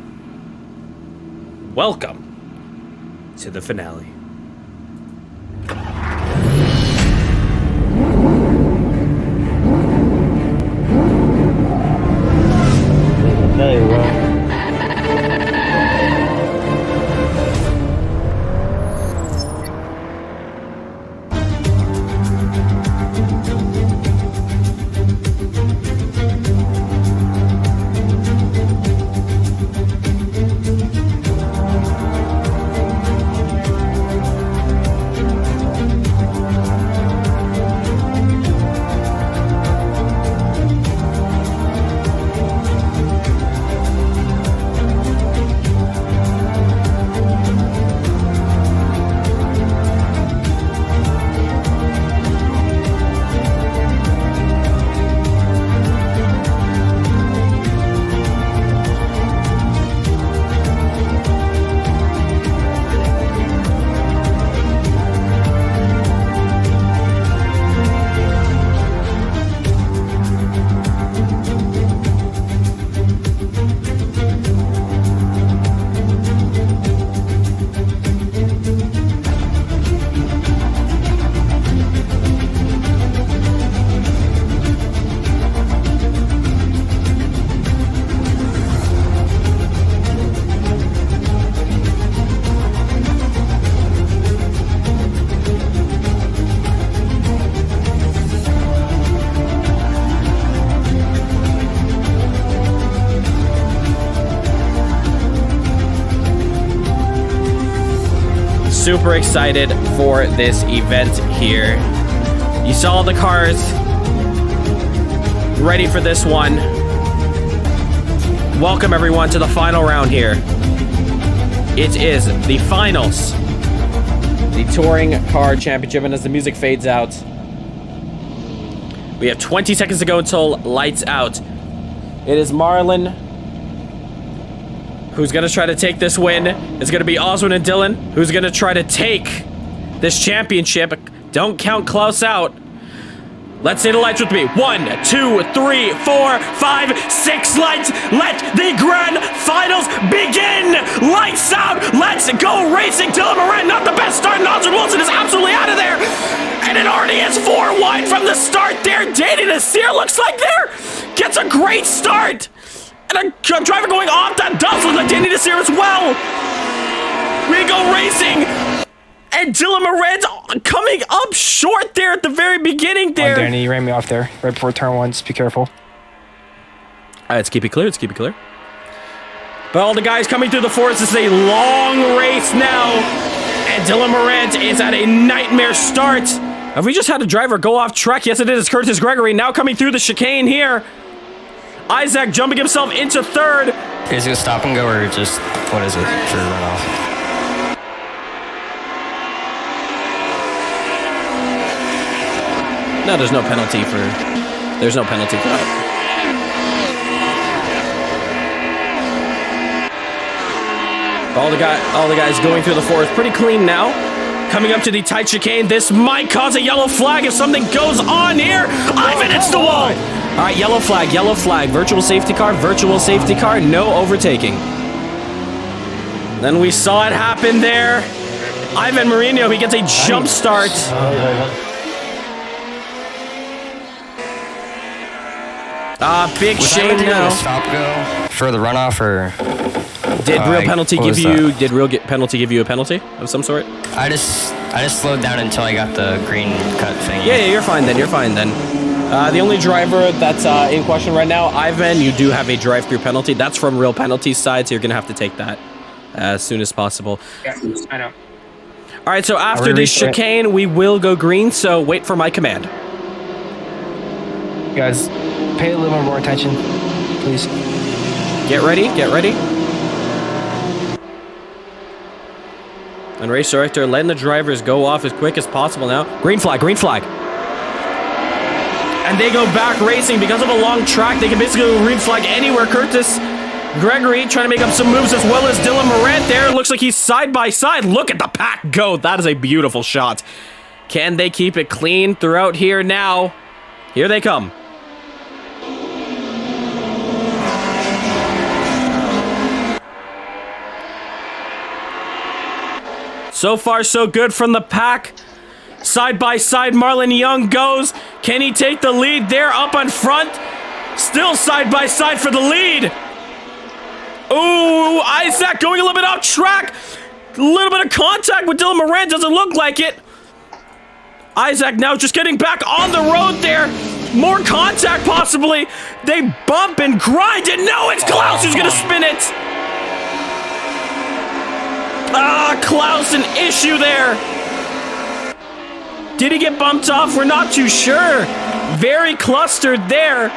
Welcome to the finale. Okay, well. Super excited for this event here. You saw the cars ready for this one. Welcome everyone to the final round here. it is the finals. The Touring Car Championship, and as the music fades out, we have 20 seconds to go until lights out. It is Marlon who's going to try to take this win. It's going to be Oswin and Dylan who's going to try to take this championship. Don't count Klaus out. Let's say the lights with me. 1, 2, 3, 4, 5, 6 lights. Let the Grand Finals begin. Lights out. Let's go racing. Dylan Morant, not the best start. Oswin Wilson is absolutely out of there. And it already is 4 wide from the start there. Danny Nasir looks like there. Gets a great start. And a driver going off that does look like Danny Nasir as well. We go racing. And Dylan Morant coming up short there at the very beginning there. Danny, you ran me off there right before turn 1. Just be careful. All right, let's keep it clear. Let's keep it clear. But all the guys coming through the forest. This is a long race now. And Dylan Morant is at a nightmare start. Have we just had a driver go off track? Yes, it is. Curtis Gregory now coming through the chicane here. Isaac jumping himself into third. Is it a stop and go or just, what is it, for runoff? No, there's no penalty for that. All the guys going through the forest pretty clean now. Coming up to the tight chicane. This might cause a yellow flag if something goes on here. Ivan hits the wall. All right, yellow flag. Virtual safety car, no overtaking. Then we saw it happen there. Ivan Marino, he gets a jump start. Big shame now. Stop go for the runoff or? Did real penalty give you a penalty of some sort? I just slowed down until I got the green cut thing. Yeah, you're fine then. The only driver that's in question right now, Ivan, you do have a drive-through penalty. That's from real penalty side, so you're gonna have to take that as soon as possible. Yeah, I know. All right, so after this chicane, we will go green. So wait for my command. You guys, pay a little more attention, please. Get ready. And race director letting the drivers go off as quick as possible now. Green flag. And they go back racing because of a long track. They can basically go green flag anywhere. Curtis Gregory trying to make up some moves as well as Dylan Morant there. Looks like he's side by side. Look at the pack go. That is a beautiful shot. Can they keep it clean throughout here now? Here they come. So far, so good from the pack. Side by side, Marlon Young goes. Can he take the lead there up on front? Still side by side for the lead. Ooh, Isaac going a little bit off track. A little bit of contact with Dylan Morant. Doesn't look like it. Isaac now just getting back on the road there. More contact possibly. They bump and grind. And no, it's Klaus who's going to spin it. Klaus, an issue there. Did he get bumped off? We're not too sure. Very clustered there.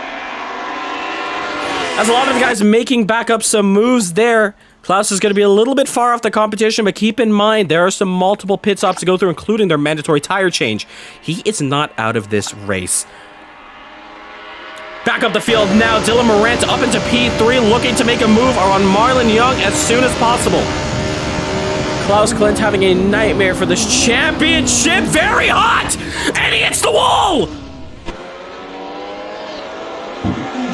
As a lot of the guys making back up some moves there. Klaus is going to be a little bit far off the competition, but keep in mind, there are some multiple pit stops to go through, including their mandatory tire change. He is not out of this race. Back up the field now. Dylan Morant up into P3, looking to make a move on Marlon Young as soon as possible. Klaus Klint having a nightmare for this championship. Very hot! And he hits the wall!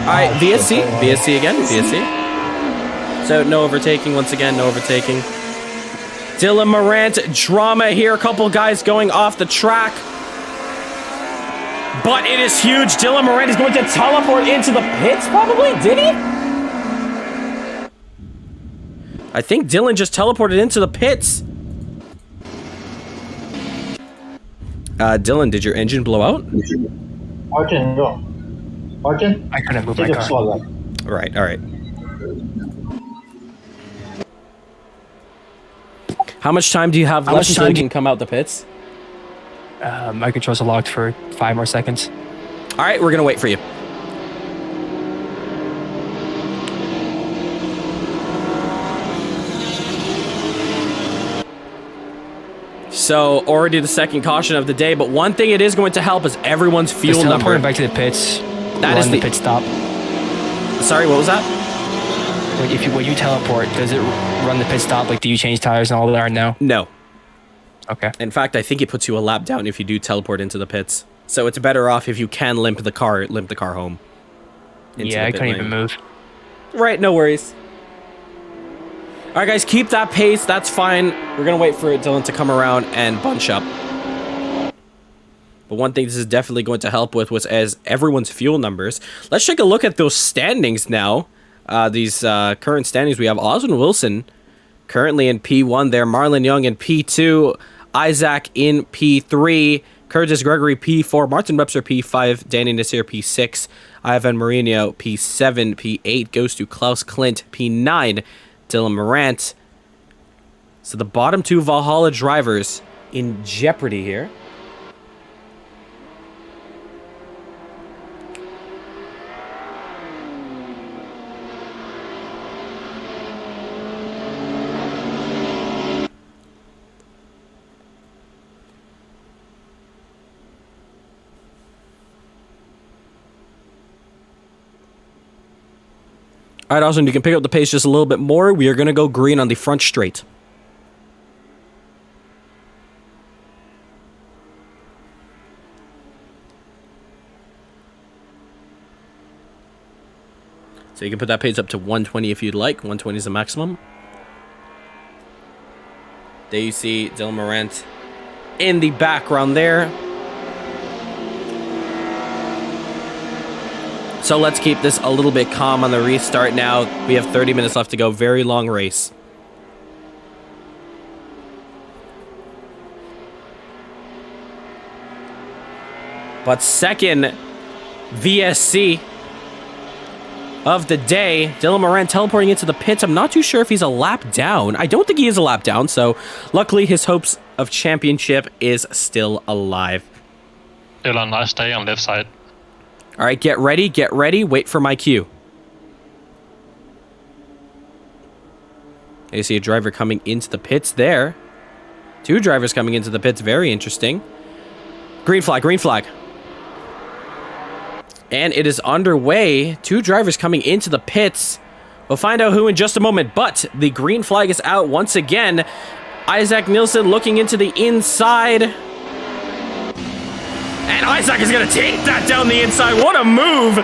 Alright, VSC again. So no overtaking once again, no overtaking. Dylan Morant, drama here. A couple guys going off the track. But it is huge. Dylan Morant is going to teleport into the pits, probably? Did he? I think Dylan just teleported into the pits. Dylan, did your engine blow out? Martin, go. Martin? I couldn't move my car. All right. How much time do you have left until you can come out the pits? My controls are locked for 5 more seconds. All right, we're going to wait for you. So already the second caution of the day, but one thing it is going to help is everyone's fuel Just number. teleporting back to the pits. That is the pit stop. Sorry, what was that? When you teleport, does it run the pit stop? Like, do you change tires and all that or no? No. Okay. In fact, I think it puts you a lap down if you do teleport into the pits. So it's better off if you can limp the car home. Yeah, I couldn't even move. Right, no worries. All right, guys, keep that pace. That's fine. We're going to wait for Dylan to come around and bunch up. But one thing this is definitely going to help with was as everyone's fuel numbers. Let's take a look at those standings now. These current standings. We have Oswin Wilson currently in P1 there. Marlon Young in P2. Isaac in P3. Curtis Gregory P4. Martin Webster P5. Danny Nasir P6. Ivan Marino P7. P8 goes to Klaus Klint P9. Dylan Morant. So the bottom two Valhalla drivers in jeopardy here. All right, Austin, you can pick up the pace just a little bit more. We are going to go green on the front straight. So you can put that pace up to 120 if you'd like. 120 is the maximum. There you see Dylan Morant in the background there. So let's keep this a little bit calm on the restart now. We have 30 minutes left to go. Very long race. But second VSC of the day, Dylan Moran teleporting into the pits. I'm not too sure if he's a lap down. I don't think he is a lap down, so luckily his hopes of championship is still alive. Dylan, nice day on left side. All right, get ready, wait for my cue. You see a driver coming into the pits there. Two drivers coming into the pits, very interesting. Green flag, green flag. And it is underway. Two drivers coming into the pits. We'll find out who in just a moment, but the green flag is out once again. Isaac Nielsen looking into the inside. And Isaac is going to take that down the inside. What a move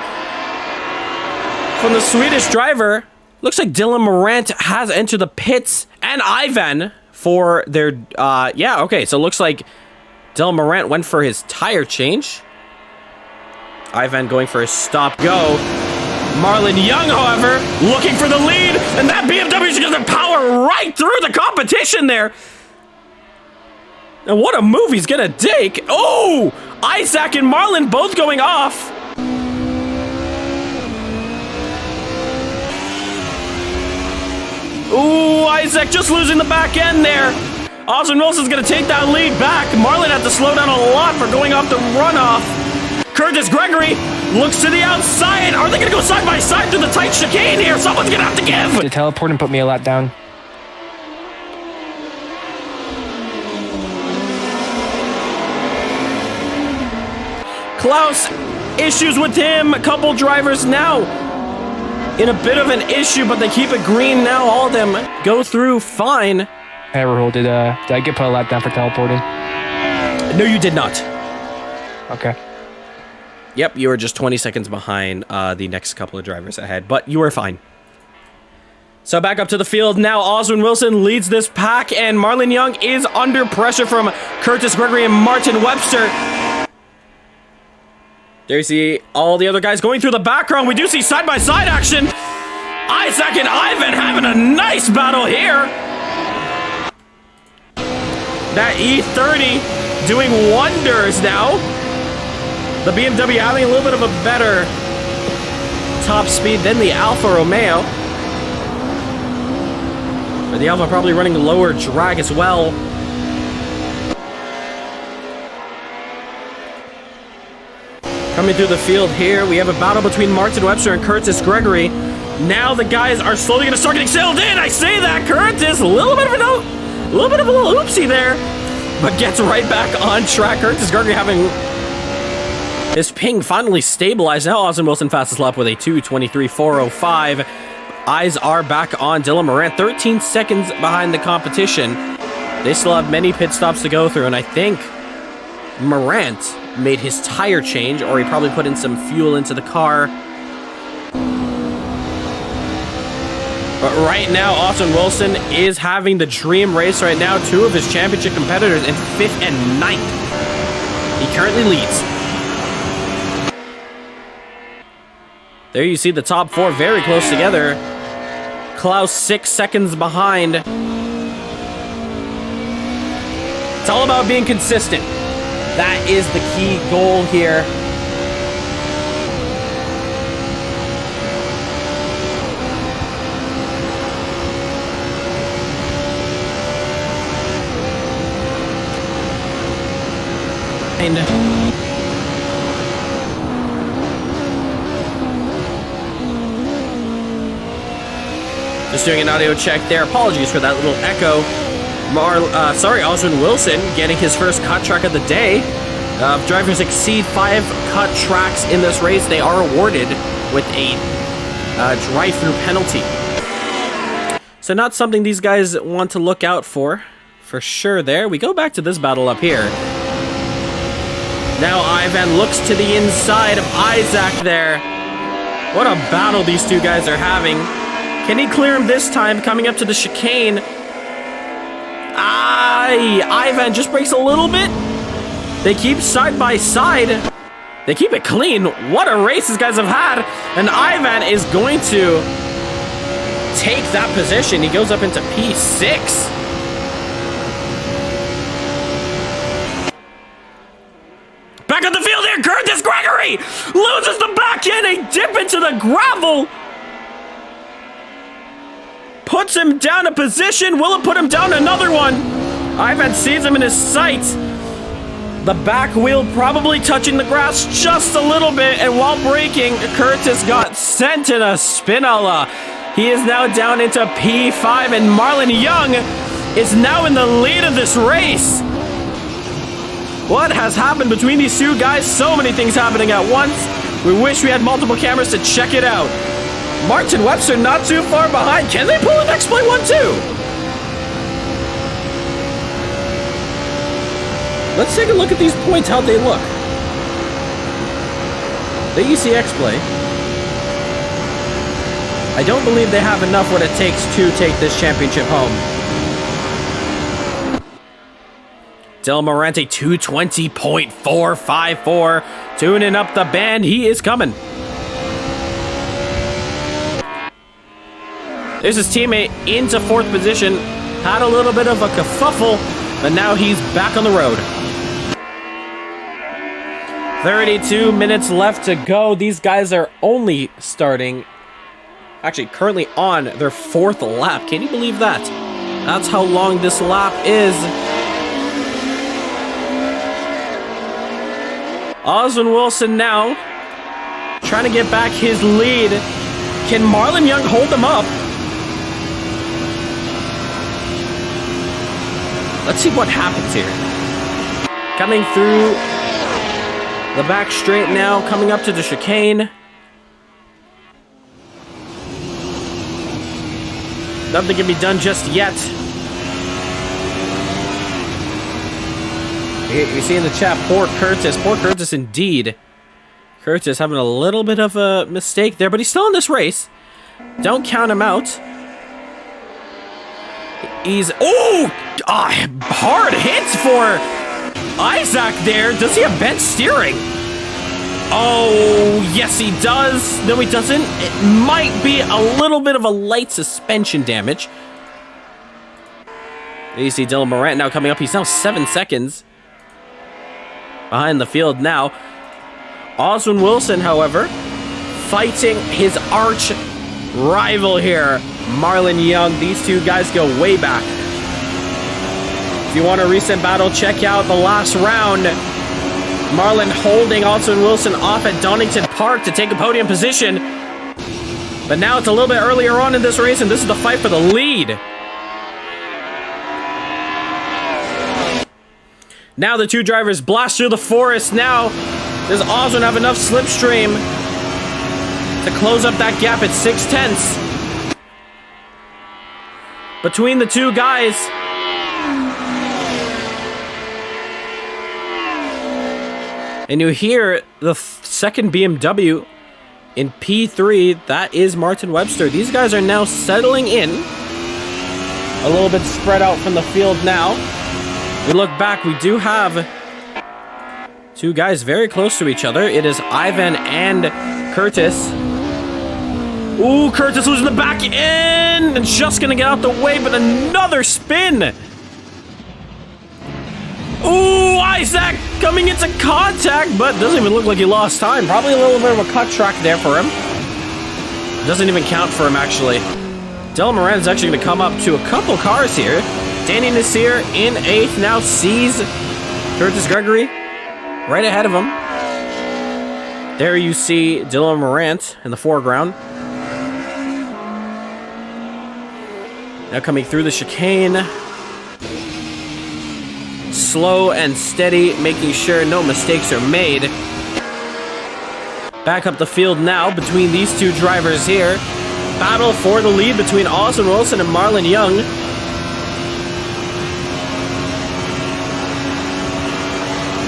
from the Swedish driver. Looks like Dylan Morant has entered the pits and Ivan for their... yeah, okay. So it looks like Dylan Morant went for his tire change. Ivan going for his stop-go. Marlon Young, however, looking for the lead. And that BMW is going to power right through the competition there. And what a move he's going to take. Oh! Isaac and Marlon both going off. Ooh, Isaac just losing the back end there. Oswin Wilson's going to take that lead back. Marlon had to slow down a lot for going off the runoff. Curtis Gregory looks to the outside. Are they going to go side by side through the tight chicane here? Someone's going to have to give. To teleport and put me a lap down. Klaus, issues with him. A couple drivers now in a bit of an issue, but they keep it green now. All of them go through fine. Hey, Rahul, did I get put a lap down for teleporting? No, you did not. Okay. Yep, you were just 20 seconds behind the next couple of drivers ahead, but you were fine. So back up to the field now. Oswin Wilson leads this pack, and Marlon Young is under pressure from Curtis Gregory and Martin Webster. There you see all the other guys going through the background. We do see side-by-side action. Isaac and Ivan having a nice battle here. That E30 doing wonders now. The BMW having a little bit of a better top speed than the Alfa Romeo. But the Alfa probably running lower drag as well. Coming through the field here, we have a battle between Martin Webster and Curtis Gregory. Now the guys are slowly going to start getting sailed in. I say that, Curtis, a little bit of a oopsie there. but gets right back on track. Curtis Gardner having his ping finally stabilized. Now Oswin Wilson fastest lap with a 2:23.405. Eyes are back on Dylan Morant, 13 seconds behind the competition. They still have many pit stops to go through, and I think Morant made his tire change, or he probably put in some fuel into the car. But right now, Oswin Wilson is having the dream race right now. Two of his championship competitors in 5th and 9th. He currently leads. There you see the top 4 very close together. Klaus 6 seconds behind. It's all about being consistent. That is the key goal here. Just doing an audio check there. Apologies for that little echo. Oswin Wilson getting his first cut track of the day. Drivers exceed 5 cut tracks in this race. They are awarded with a drive-through penalty. So not something these guys want to look out for sure there. We go back to this battle up here. Now Ivan looks to the inside of Isaac there. What a battle these two guys are having. Can he clear him this time, coming up to the chicane? Ivan just breaks a little bit. They keep side by side. They keep it clean. What a race these guys have had. And Ivan is going to take that position. He goes up into P6. Back on the field here, Curtis Gregory loses the back end. A dip into the gravel. Puts him down a position. Will it put him down another one? Ivan sees him in his sights. The back wheel probably touching the grass just a little bit. And while braking, Curtis got sent in a spinella. He is now down into P5. And Marlon Young is now in the lead of this race. What has happened between these two guys? So many things happening at once. We wish we had multiple cameras to check it out. Martin Webster not too far behind. Can they pull an exploit 1-2? Let's take a look at these points, how they look. The EC exploit. I don't believe they have enough what it takes to take this championship home. Del Morante 220.454. Tuning up the band. He is coming. There's his teammate into 4th position. Had a little bit of a kerfuffle, but now he's back on the road. 32 minutes left to go. These guys are only currently on their 4th lap. Can you believe that? That's how long this lap is. Oswin Wilson now trying to get back his lead. Can Marlon Young hold them up? Let's see what happens here. Coming through the back straight now, coming up to the chicane. Nothing can be done just yet. You see in the chat, poor Curtis indeed. Curtis having a little bit of a mistake there, but he's still in this race. Don't count him out. He's, hard hits for Isaac there. Does he have bent steering? Oh, yes he does. No, he doesn't. It might be a little bit of a light suspension damage. You see Dylan Morant now coming up. He's now 7 seconds behind the field now. Oswin Wilson, however, fighting his arch rival here, Marlon Young. These two guys go way back. If you want a recent battle, check out the last round. Marlon holding Oswin Wilson off at Donington Park to take a podium position. But now it's a little bit earlier on in this race, and this is the fight for the lead. Now the two drivers blast through the forest. Now, does Oswan have enough slipstream to close up that gap at 6/10 between the two guys? And you hear the second BMW in P3. That is Martin Webster. These guys are now settling in. A little bit spread out from the field now. We look back, we do have two guys very close to each other. It is Ivan and Curtis. Ooh, Curtis losing the back end and just gonna get out the way, but another spin. Ooh, Isaac coming into contact, but doesn't even look like he lost time. Probably a little bit of a cut track there for him. Doesn't even count for him, actually. Dylan Morant is actually going to come up to a couple cars here. Danny Nasir in 8th now sees Curtis Gregory right ahead of him. There you see Dylan Morant in the foreground. Now coming through the chicane. Slow and steady, making sure no mistakes are made. Back up the field now between these two drivers here. Battle for the lead between Oswin Wilson and Marlon Young.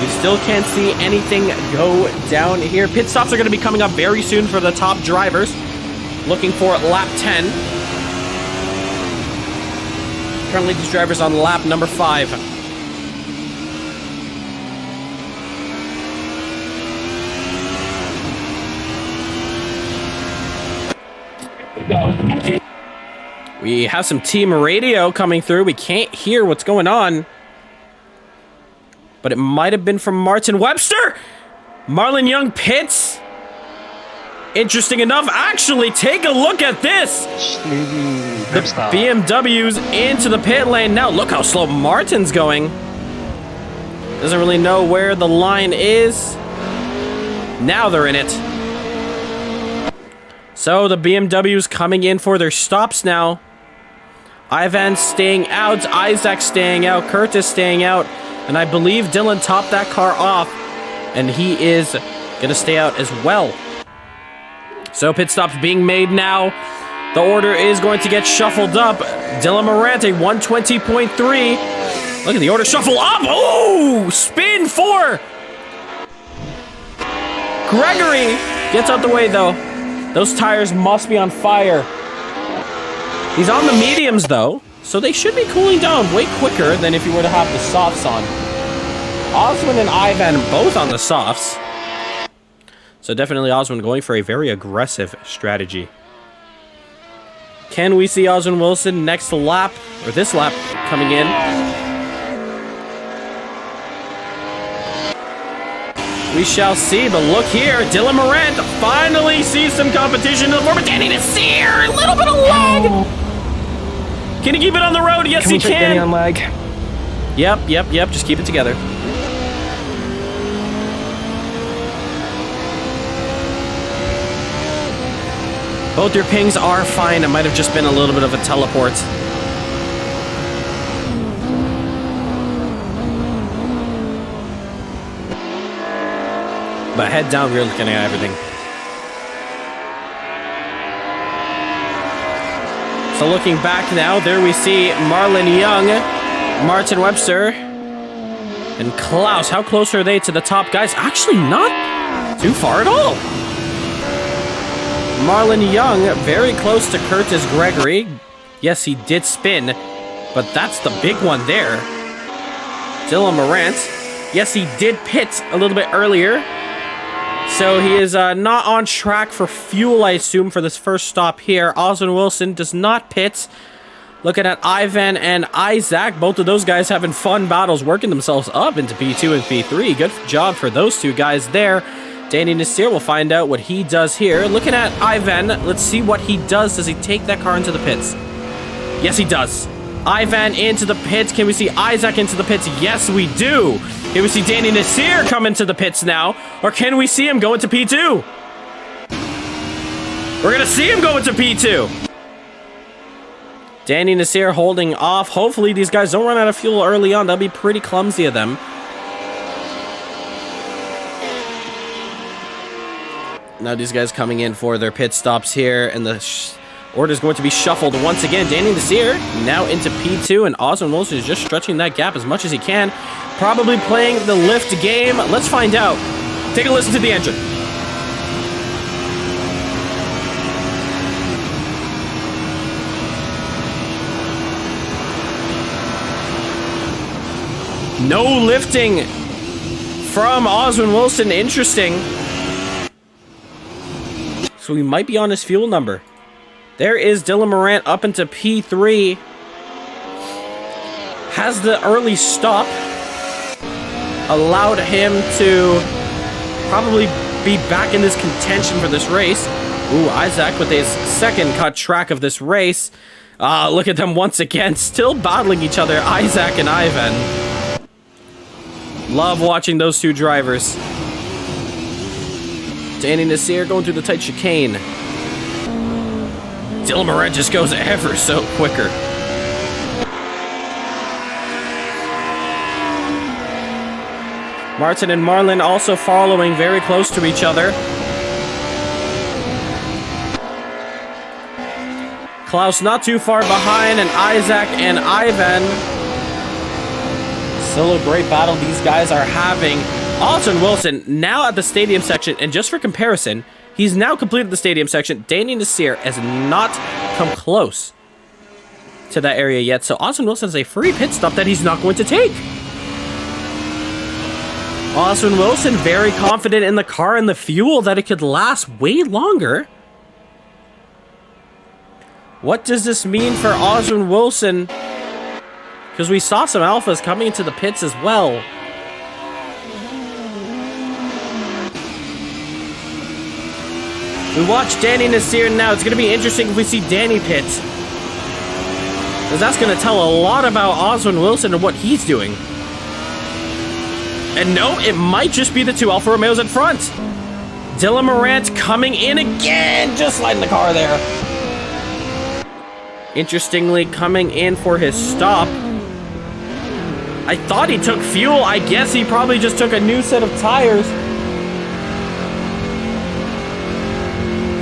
We still can't see anything go down here. Pit stops are going to be coming up very soon for the top drivers. Looking for lap 10. Currently these drivers on lap number 5. We have some team radio coming through. We can't hear what's going on. But it might have been from Martin Webster. Marlon Young pits. Interesting enough. Actually, take a look at this. The BMW's into the pit lane. Now, look how slow Martin's going. Doesn't really know where the line is. Now they're in it. So the BMW's coming in for their stops now. Ivan staying out, Isaac staying out, Curtis staying out, and I believe Dylan topped that car off, and he is going to stay out as well. So pit stops being made now. The order is going to get shuffled up. Dylan Morant, 120.3. Look at the order shuffle up. Oh, spin for Gregory. Gets out the way, though. Those tires must be on fire. He's on the mediums, though, so they should be cooling down way quicker than if you were to have the softs on. Oswin and Ivan both on the softs. So definitely Oswin going for a very aggressive strategy. Can we see Oswin Wilson next lap, or this lap, coming in? We shall see, but look here. Dylan Morant finally sees some competition in the form of Danny Nasir. A little bit of lag. Can he keep it on the road? Yes, he can. Danny on lag? Yep. Just keep it together. Both your pings are fine. It might have just been a little bit of a teleport. But head down, we're looking at everything. So looking back now, there we see Marlon Young, Martin Webster, and Klaus. How close are they to the top guys? Actually, not too far at all. Marlon Young, very close to Curtis Gregory. Yes, he did spin, but that's the big one there. Dylan Morant. Yes, he did pit a little bit earlier. So he is not on track for fuel, I assume, for this first stop here. Oswin Wilson does not pit. Looking at Ivan and Isaac, both of those guys having fun battles, working themselves up into P2 and P3. Good job for those two guys there. Danny Nasir will find out what he does here. Looking at Ivan, let's see what he does. Does he take that car into the pits? Yes, he does. Ivan into the pits. Can we see Isaac into the pits? Yes, we do. Can we see Danny Nasir come into the pits now? Or can we see him go into P2? We're going to see him go into P2. Danny Nasir holding off. Hopefully these guys don't run out of fuel early on. That'll be pretty clumsy of them. Now these guys coming in for their pit stops here, and the order is going to be shuffled once again. Danny Nasir now into P2, and Oswin Wilson is just stretching that gap as much as he can. Probably playing the lift game. Let's find out. Take a listen to the engine. No lifting from Oswin Wilson. Interesting. So he might be on his fuel number. There is Dylan Morant up into P3. Has the early stop allowed him to probably be back in this contention for this race. Ooh, Isaac with his second cut track of this race. Look at them once again, still battling each other, Isaac and Ivan. Love watching those two drivers. Danny Nasir going through the tight chicane. Dylan Morant just goes ever so quicker. Martin and Marlin also following very close to each other. Klaus not too far behind, and Isaac and Ivan. Still a great battle these guys are having. Oswin Wilson now at the stadium section, and just for comparison, he's now completed the stadium section. Danny Nasir has not come close to that area yet, so Oswin Wilson has a free pit stop that he's not going to take. Oswin Wilson very confident in the car and the fuel that it could last way longer. What does this mean for Oswin Wilson? Because we saw some alphas coming into the pits as well. We watch Danny Nasir now. It's going to be interesting if we see Danny pit, because that's going to tell a lot about Oswin Wilson and what he's doing. And no, it might just be the two Alfa Romeos in front. Dylan Morant coming in again, just sliding the car there. Interestingly, coming in for his stop. I thought he took fuel. I guess he probably just took a new set of tires.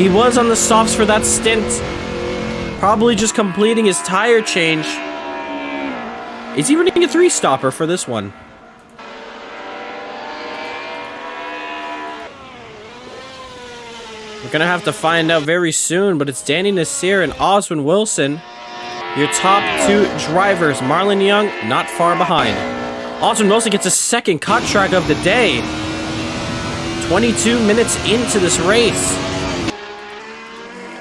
He was on the softs for that stint. Probably just completing his tire change. Is he running a 3-stopper for this one? We're going to have to find out very soon, but it's Danny Nasir and Oswin Wilson, your top two drivers. Marlon Young not far behind. Oswin Wilson gets a second cut track of the day. 22 minutes into this race.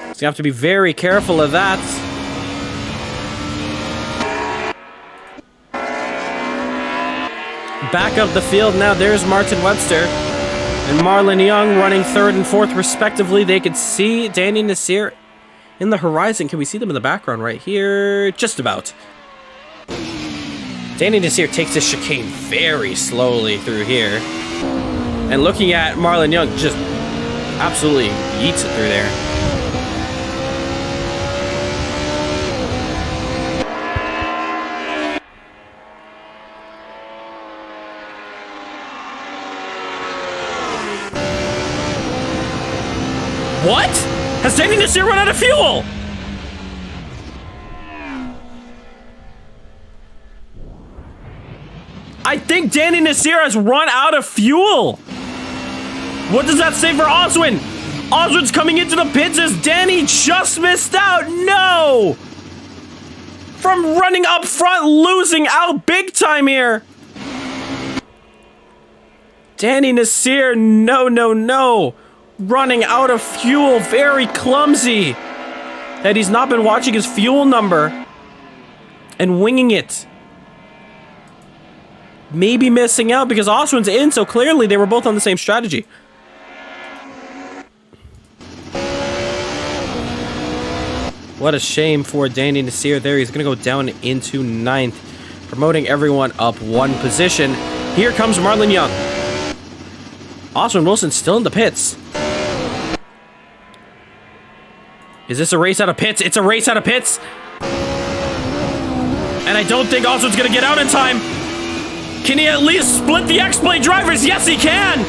He's going to have to be very careful of that. Back up the field now, there's Martin Webster and Marlon Young running third and fourth respectively. They could see Danny Nasir in the horizon. Can we see them in the background right here? Just about. Danny Nasir takes this chicane very slowly through here. And looking at Marlon Young, just absolutely yeets it through there. What? Has Danny Nasir run out of fuel? I think Danny Nasir has run out of fuel. What does that say for Oswin? Oswin's coming into the pits as Danny just missed out. No! From running up front, losing out big time here. Danny Nasir, no. Running out of fuel, very clumsy. That he's not been watching his fuel number and winging it. Maybe missing out because Oswin's in, so clearly they were both on the same strategy. What a shame for Danny Nasir there. He's going to go down into 9th, promoting everyone up one position. Here comes Marlon Young. Oswin Wilson still in the pits. Is this a race out of pits? It's a race out of pits. And I don't think Oswin's going to get out in time. Can he at least split the X-Plate drivers? Yes, he can.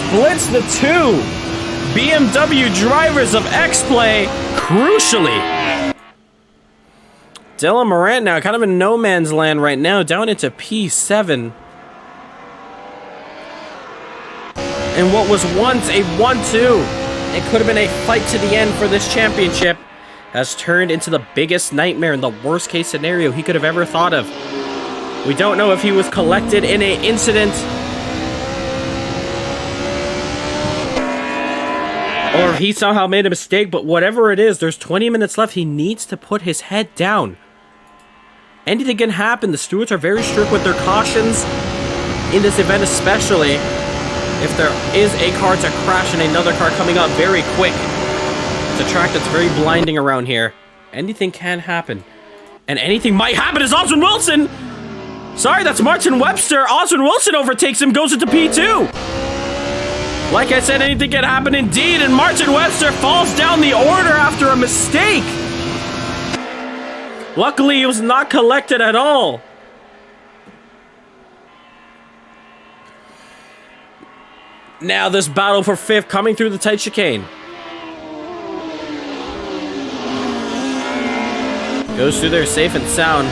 splits the two BMW drivers of X-Play crucially. Dylan Morant now kind of in no man's land right now, down into P7. And what was once a 1-2, it could have been a fight to the end for this championship, has turned into the biggest nightmare in the worst case scenario he could have ever thought of. We don't know if he was collected in an incident or if he somehow made a mistake, but whatever it is, there's 20 minutes left. He needs to put his head down. Anything can happen. The stewards are very strict with their cautions in this event, especially if there is a car to crash and another car coming up very quick. It's a track that's very blinding around here. Anything can happen. And anything might happen is Oswin Wilson! Sorry, that's Martin Webster. Oswin Wilson overtakes him, goes into P2. Like I said, anything can happen indeed, and Martin Webster falls down the order after a mistake. Luckily, he was not collected at all. Now this battle for fifth coming through the tight chicane. Goes through there safe and sound.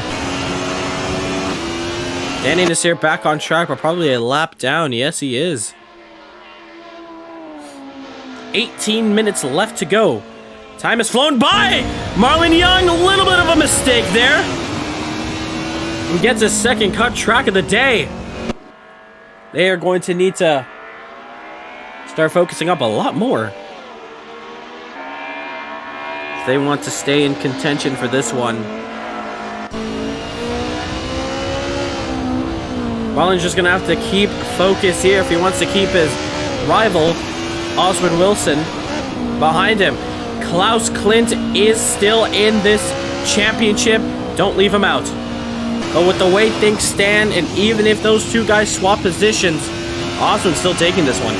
Danny Nasir back on track, but probably a lap down. Yes, he is. 18 minutes left to go. Time has flown by. Marlon Young, a little bit of a mistake there. And gets his second cut track of the day. They are going to need to start focusing up a lot more if they want to stay in contention for this one. Marlon's just going to have to keep focus here if he wants to keep his rival, Oswin Wilson, behind him. Klaus Klint is still in this championship. Don't leave him out. But with the way things stand, and even if those two guys swap positions, Oswin's still taking this one.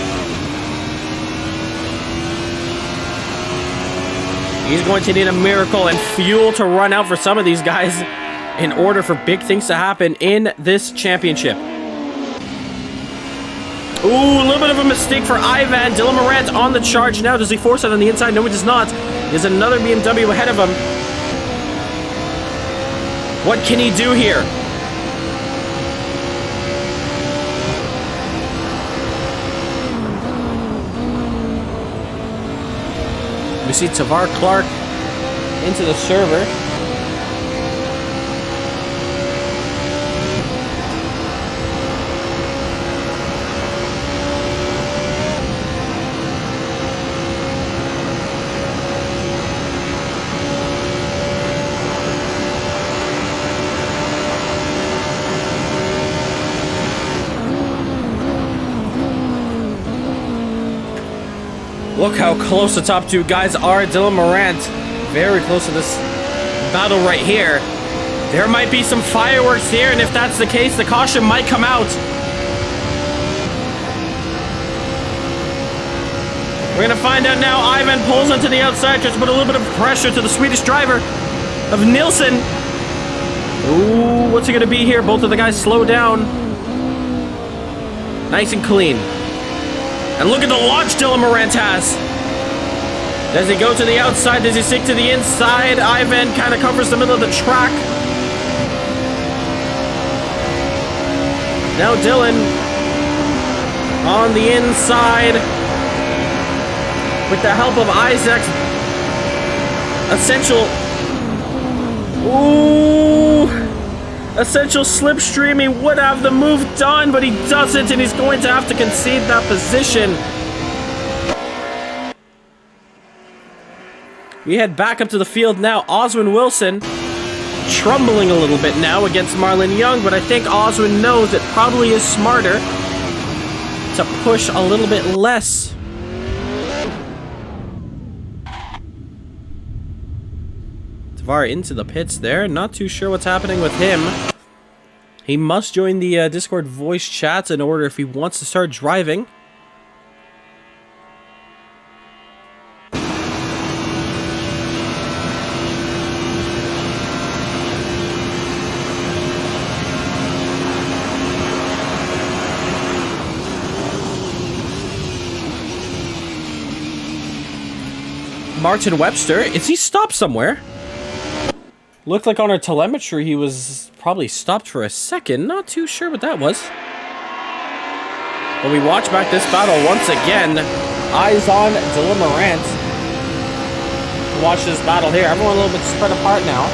He's going to need a miracle and fuel to run out for some of these guys in order for big things to happen in this championship. Ooh, a little bit of a mistake for Ivan. Dylan Morant on the charge now. Does he force it on the inside? No, he does not. There's another BMW ahead of him. What can he do here? We see Tavar Clark into the server. Look how close the top two guys are. Dylan Morant very close to this battle right here. There might be some fireworks here, and if that's the case, the caution might come out. We're going to find out now. Ivan pulls onto the outside, tries to put a little bit of pressure to the Swedish driver of Nilsson. Ooh, what's it going to be here? Both of the guys slow down. Nice and clean. And look at the launch Dylan Morant has. Does he go to the outside? Does he stick to the inside? Ivan kind of covers the middle of the track. Now Dylan on the inside with the help of Isaac's essential slipstream. He would have the move done, but he doesn't, and he's going to have to concede that position. We head back up to the field now. Oswin Wilson trembling a little bit now against Marlon Young, but I think Oswin knows it probably is smarter to push a little bit less. Tavar into the pits there. Not too sure what's happening with him. He must join the Discord voice chats in order if he wants to start driving. Martin Webster, is he stopped somewhere? Looked like on our telemetry he was probably stopped for a second. Not too sure what that was. But we watch back this battle once again. Eyes on Dylan Morant. Watch this battle here. Everyone a little bit spread apart now.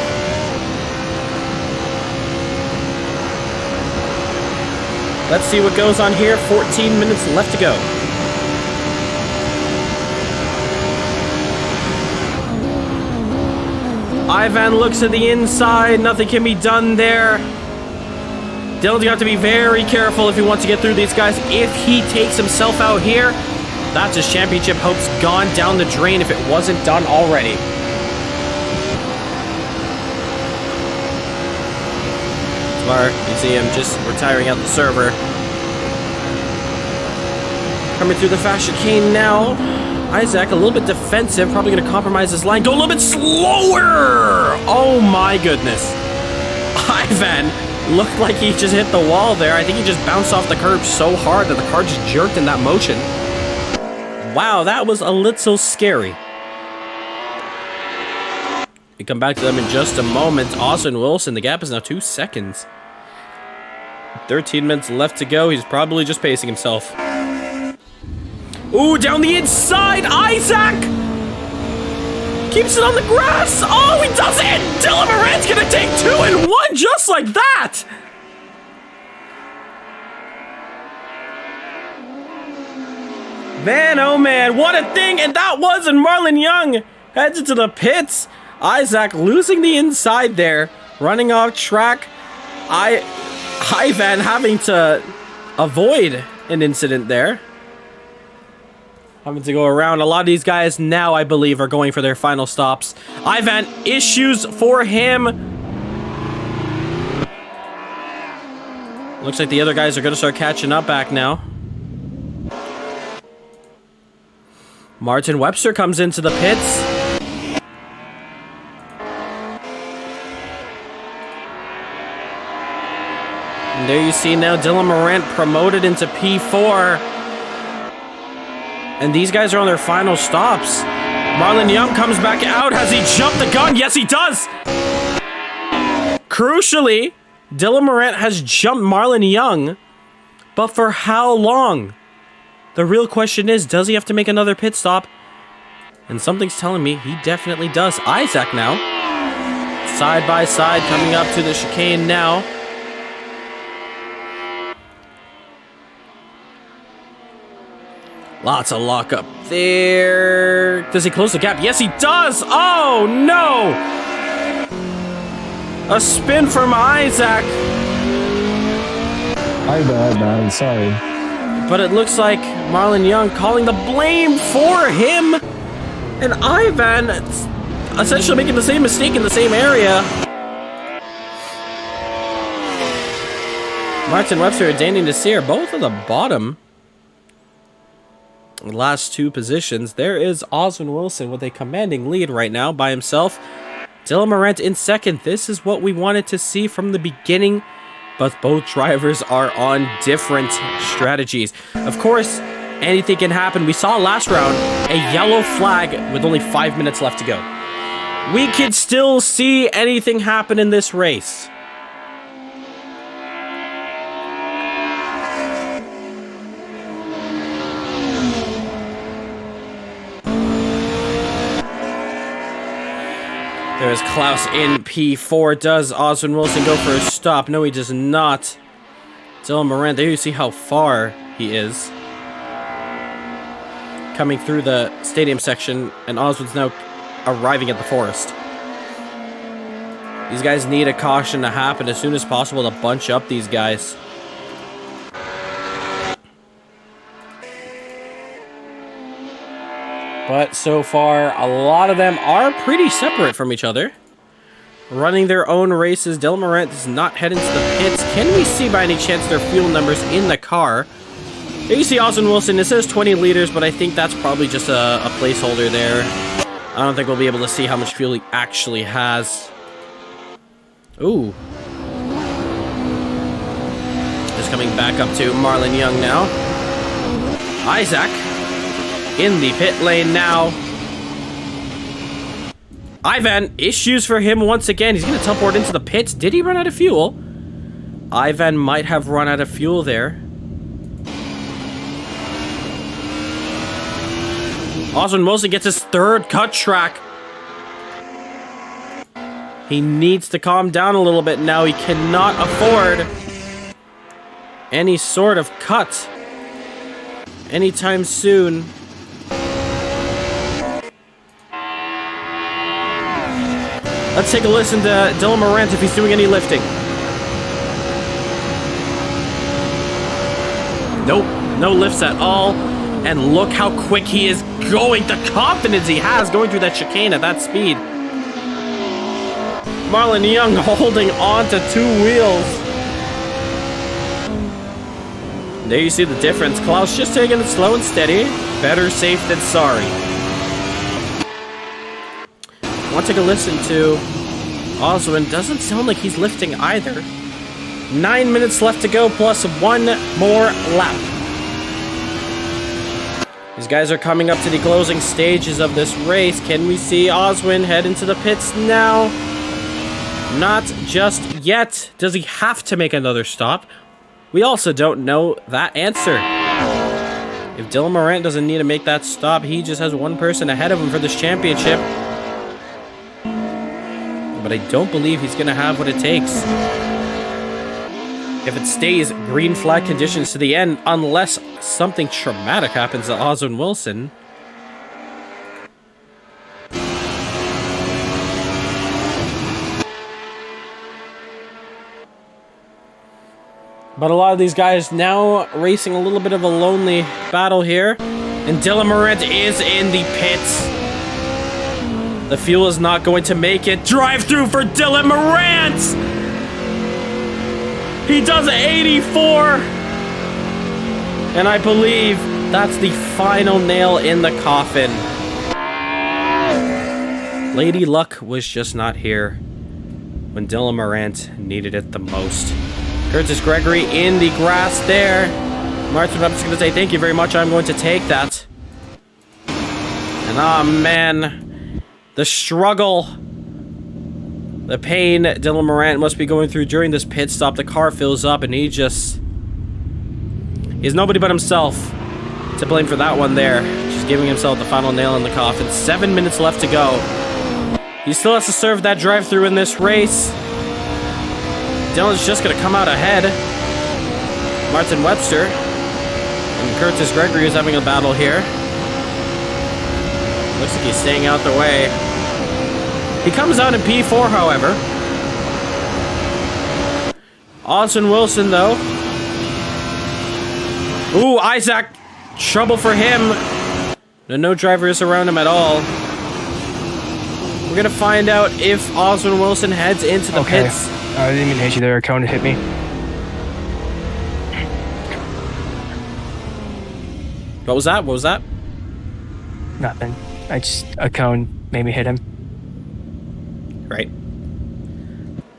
Let's see what goes on here. 14 minutes left to go. Ivan looks at the inside. Nothing can be done there. Dylan's got to be very careful if he wants to get through these guys. If he takes himself out here, that's his championship hopes gone down the drain if it wasn't done already. You see him just retiring out the server. Coming through the fast chicane now. Isaac a little bit defensive, probably going to compromise his line. Go a little bit slower! Oh my goodness. Ivan looked like he just hit the wall there. I think he just bounced off the curb so hard that the car just jerked in that motion. Wow, that was a little scary. We come back to them in just a moment. Oswin Wilson, the gap is now 2 seconds. 13 minutes left to go. He's probably just pacing himself. Ooh, down the inside, Isaac! Keeps it on the grass! Oh, he does it! Dylan Morant's gonna take 2 in 1 just like that! Man, oh man, what a thing! And that was, and Marlon Young heads into the pits. Isaac losing the inside there, running off track. Ivan having to avoid an incident there. Having to go around. A lot of these guys now, I believe, are going for their final stops. Ivan, issues for him. Looks like the other guys are going to start catching up back now. Martin Webster comes into the pits. And there you see now Dylan Morant promoted into P4. And these guys are on their final stops. Marlon Young comes back out. Has he jumped the gun? Yes, he does. Crucially, Dylan Morant has jumped Marlon Young. But for how long? The real question is, does he have to make another pit stop? And something's telling me he definitely does. Isaac now. Side by side, coming up to the chicane now. Lots of lockup there. Does he close the gap? Yes, he does. Oh, no. A spin from Isaac. My bad, man. Sorry. But it looks like Marlon Young calling the blame for him. And Ivan essentially making the same mistake in the same area. Martin Webster and Danny Nasir, both at the bottom. Last 2 positions. There is Oswin Wilson with a commanding lead right now by himself. Dylan Morant in second. This is what we wanted to see from the beginning, but both drivers are on different strategies. Of course, anything can happen. We saw last round a yellow flag with only 5 minutes left to go. We could still see anything happen in this race. There's Klaus in P4. Does Oswin Wilson go for a stop? No, he does not. Dylan Morant, there you see how far he is. Coming through the stadium section, and Oswin's now arriving at the forest. These guys need a caution to happen as soon as possible to bunch up these guys. But so far, a lot of them are pretty separate from each other. Running their own races. Dylan Morant does not head into the pits. Can we see by any chance their fuel numbers in the car? Here you see Oswin Wilson. It says 20 liters, but I think that's probably just a placeholder there. I don't think we'll be able to see how much fuel he actually has. Ooh. Just coming back up to Marlon Young now. Isaac in the pit lane now. Ivan, issues for him once again. He's going to teleport into the pits. Did he run out of fuel? Ivan might have run out of fuel there. Oswin Wilson gets his third cut track. He needs to calm down a little bit now. He cannot afford any sort of cut anytime soon. Let's take a listen to Dylan Morant if he's doing any lifting. Nope, no lifts at all. And look how quick he is going. The confidence he has going through that chicane at that speed. Marlon Young holding on to 2 wheels. There you see the difference. Klaus just taking it slow and steady. Better safe than sorry. I want to take a listen to Oswin. Doesn't sound like he's lifting either. 9 minutes left to go plus 1 more lap. These guys are coming up to the closing stages of this race. Can we see Oswin head into the pits now? Not just yet. Does he have to make another stop? We also don't know that answer. If Dylan Morant doesn't need to make that stop, he just has one person ahead of him for this championship. But I don't believe he's going to have what it takes. If it stays green flag conditions to the end, unless something traumatic happens to Oswin Wilson. But a lot of these guys now racing a little bit of a lonely battle here. And Dylan Morant is in the pits. The fuel is not going to make it. Drive through for Dylan Morant! He does 84! And I believe that's the final nail in the coffin. Lady Luck was just not here when Dylan Morant needed it the most. Curtis Gregory in the grass there. Martin Webster's going to say, thank you very much, I'm going to take that. And man, the struggle, the pain Dylan Morant must be going through during this pit stop. The car fills up and he's nobody but himself to blame for that one there. Just giving himself the final nail in the coffin. 7 minutes left to go. He still has to serve that drive-through in this race. Dylan's just going to come out ahead. Martin Webster and Curtis Gregory is having a battle here. Looks like he's staying out the way. He comes out in P4, however. Oswin Wilson, though. Ooh, Isaac. Trouble for him. No drivers around him at all. We're going to find out if Oswin Wilson heads into the pits. I didn't even hit you there. A cone hit me. What was that? What was that? Nothing. A cone made me hit him. Right.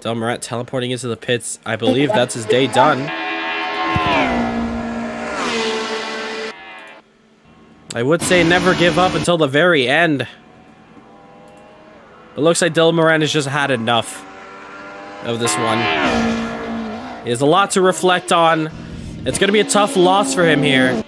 Dylan Morant teleporting into the pits. I believe that's his day done. I would say never give up until the very end. It looks like Dylan Morant has just had enough of this one. He has a lot to reflect on. It's going to be a tough loss for him here.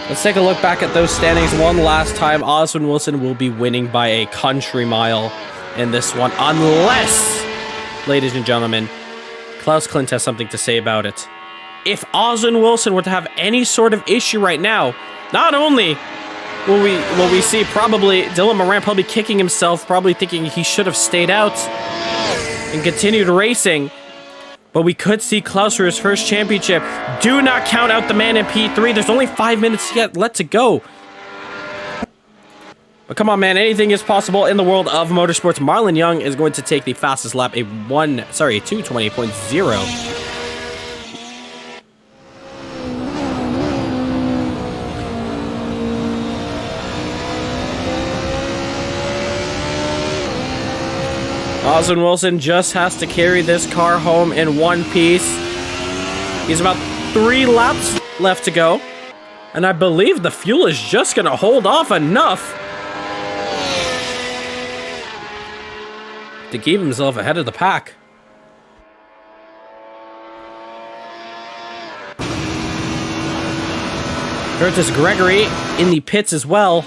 Let's take a look back at those standings one last time. Oswin Wilson will be winning by a country mile in this one, unless, ladies and gentlemen, Klaus Klint has something to say about it. If Oswin Wilson were to have any sort of issue right now, not only will we see probably Dylan Morant probably kicking himself, probably thinking he should have stayed out and continued racing, but we could see Klaus for his first championship. Do not count out the man in P3. There's only 5 minutes yet left to go. But come on, man. Anything is possible in the world of motorsports. Marlon Young is going to take the fastest lap, a 2:20.0. Oswin Wilson just has to carry this car home in one piece. He's about 3 laps left to go. And I believe the fuel is just going to hold off enough to keep himself ahead of the pack. Curtis Gregory in the pits as well.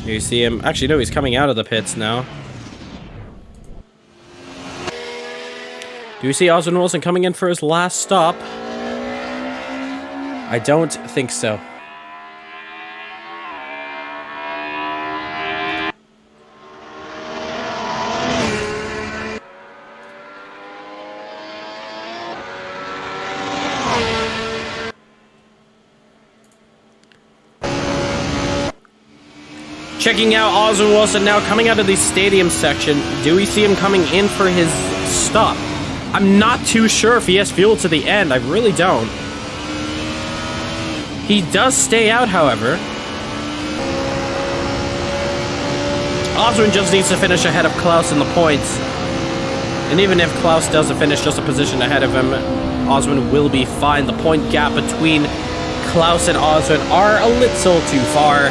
Here you see him. Actually, no, he's coming out of the pits now. Do you see Oswin Wilson coming in for his last stop? I don't think so. Checking out Oswin Wilson now coming out of the stadium section. Do we see him coming in for his stop? I'm not too sure if he has fuel to the end. I really don't. He does stay out, however. Oswin just needs to finish ahead of Klaus in the points. And even if Klaus doesn't finish just a position ahead of him, Oswin will be fine. The point gap between Klaus and Oswin are a little too far.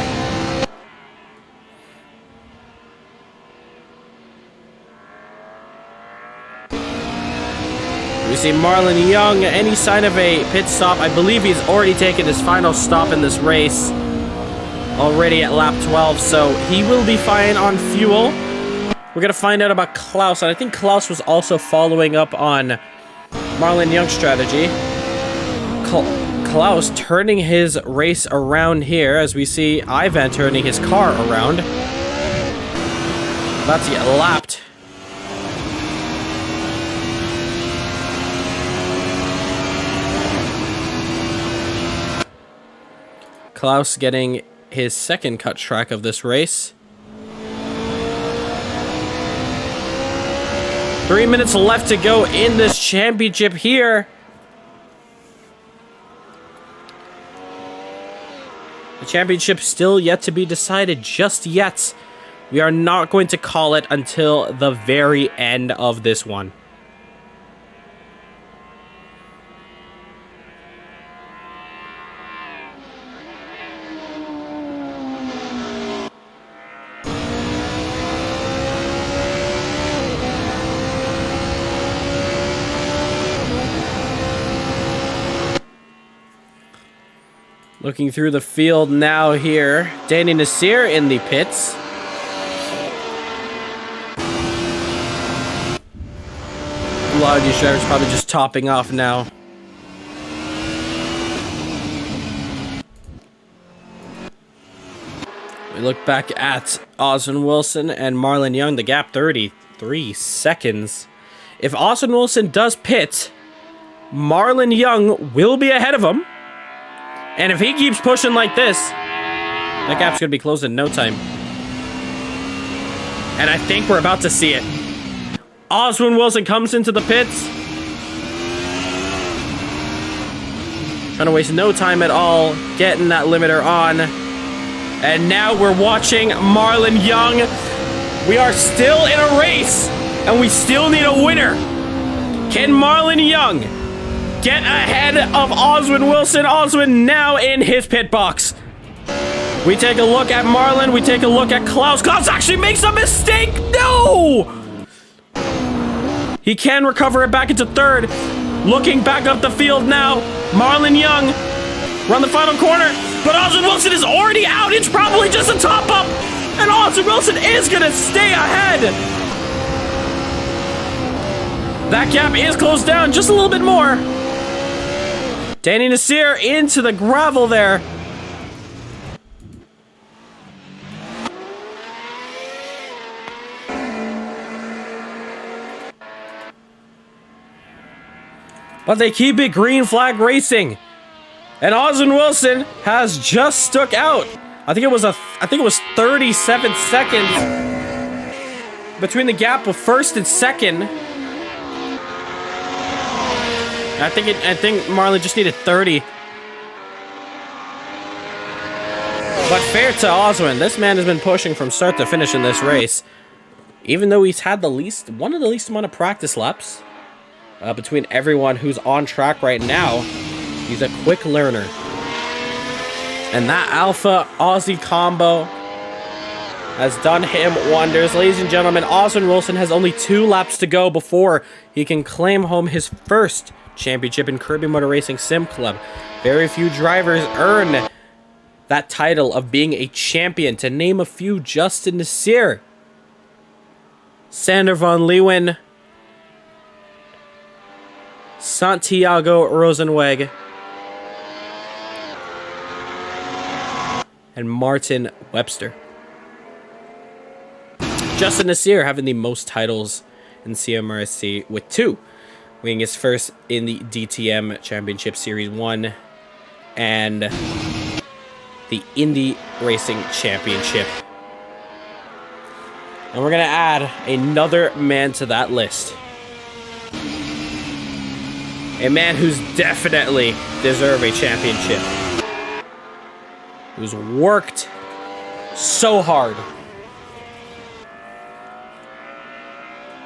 We see Marlon Young, any sign of a pit stop. I believe he's already taken his final stop in this race. Already at lap 12, so he will be fine on fuel. We're going to find out about Klaus, and I think Klaus was also following up on Marlon Young's strategy. Klaus turning his race around here, as we see Ivan turning his car around. About to get lapped. Klaus getting his second cut track of this race. 3 minutes left to go in this championship here. The championship still yet to be decided just yet. We are not going to call it until the very end of this one. Looking through the field now here. Danny Nasir in the pits. A lot of these drivers probably just topping off now. We look back at Oswin Wilson and Marlon Young. The gap 33 seconds. If Oswin Wilson does pit, Marlon Young will be ahead of him. And if he keeps pushing like this, that gap's going to be closed in no time. And I think we're about to see it. Oswin Wilson comes into the pits. Trying to waste no time at all, getting that limiter on. And now we're watching Marlon Young. We are still in a race, and we still need a winner. Can Marlon Young get ahead of Oswin Wilson? Oswin now in his pit box. We take a look at Marlon. We take a look at Klaus. Klaus actually makes a mistake. No! He can recover it back into third. Looking back up the field now. Marlon Young. We're on the final corner. But Oswin Wilson is already out. It's probably just a top up. And Oswin Wilson is going to stay ahead. That gap is closed down just a little bit more. Danny Nasir into the gravel there. But they keep it green flag racing. And Oswin Wilson has just stuck out. I think it was 37 seconds between the gap of first and second. I think Marlon just needed 30. But fair to Oswin, this man has been pushing from start to finish in this race. Even though he's had one of the least amount of practice laps between everyone who's on track right now, he's a quick learner. And that Alpha Aussie combo has done him wonders. Ladies and gentlemen, Oswin Wilson has only 2 laps to go before he can claim home his first championship in Kirby Motor Racing Sim Club. Very few drivers earn that title of being a champion. To name a few, Justin Nasir, Sander van Leeuwen, Santiago Rosenweg, and Martin Webster. Justin Nasir having the most titles in CMRC with 2, winning his first in the DTM Championship Series 1 and the Indy Racing Championship. And we're going to add another man to that list. A man who's definitely deserved a championship. Who's worked so hard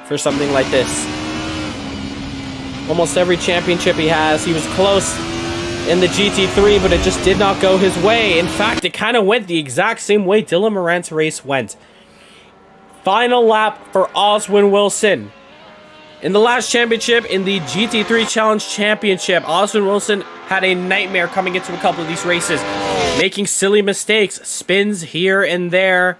for something like this. Almost every championship he has, he was close in the GT3, but it just did not go his way. In fact, it kind of went the exact same way Dylan Morant's race went. Final lap for Oswin Wilson. In the last championship, in the GT3 Challenge Championship, Oswin Wilson had a nightmare coming into a couple of these races, making silly mistakes, spins here and there.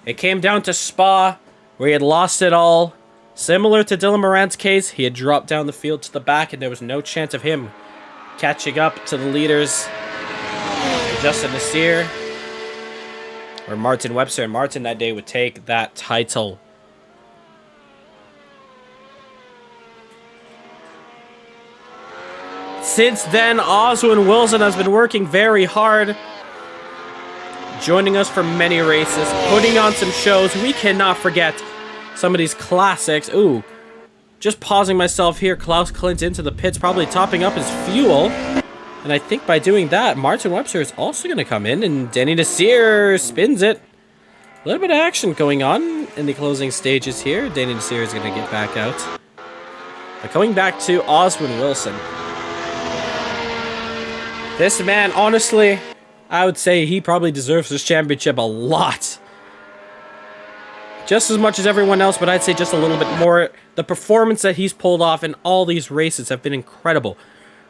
It came down to Spa, where he had lost it all. Similar to Dylan Morant's case, he had dropped down the field to the back, and there was no chance of him catching up to the leaders. Justin Nasir or Martin Webster, and Martin that day would take that title. Since then, Oswin Wilson has been working very hard, joining us for many races, putting on some shows. We cannot forget some of these classics. Ooh, just pausing myself here. Klaus Klint into the pits, probably topping up his fuel. And I think by doing that, Martin Webster is also going to come in, and Danny Nasir spins it. A little bit of action going on in the closing stages here. Danny Nasir is going to get back out. But coming back to Oswin Wilson. This man, honestly, I would say he probably deserves this championship a lot. Just as much as everyone else, but I'd say just a little bit more. The performance that he's pulled off in all these races have been incredible.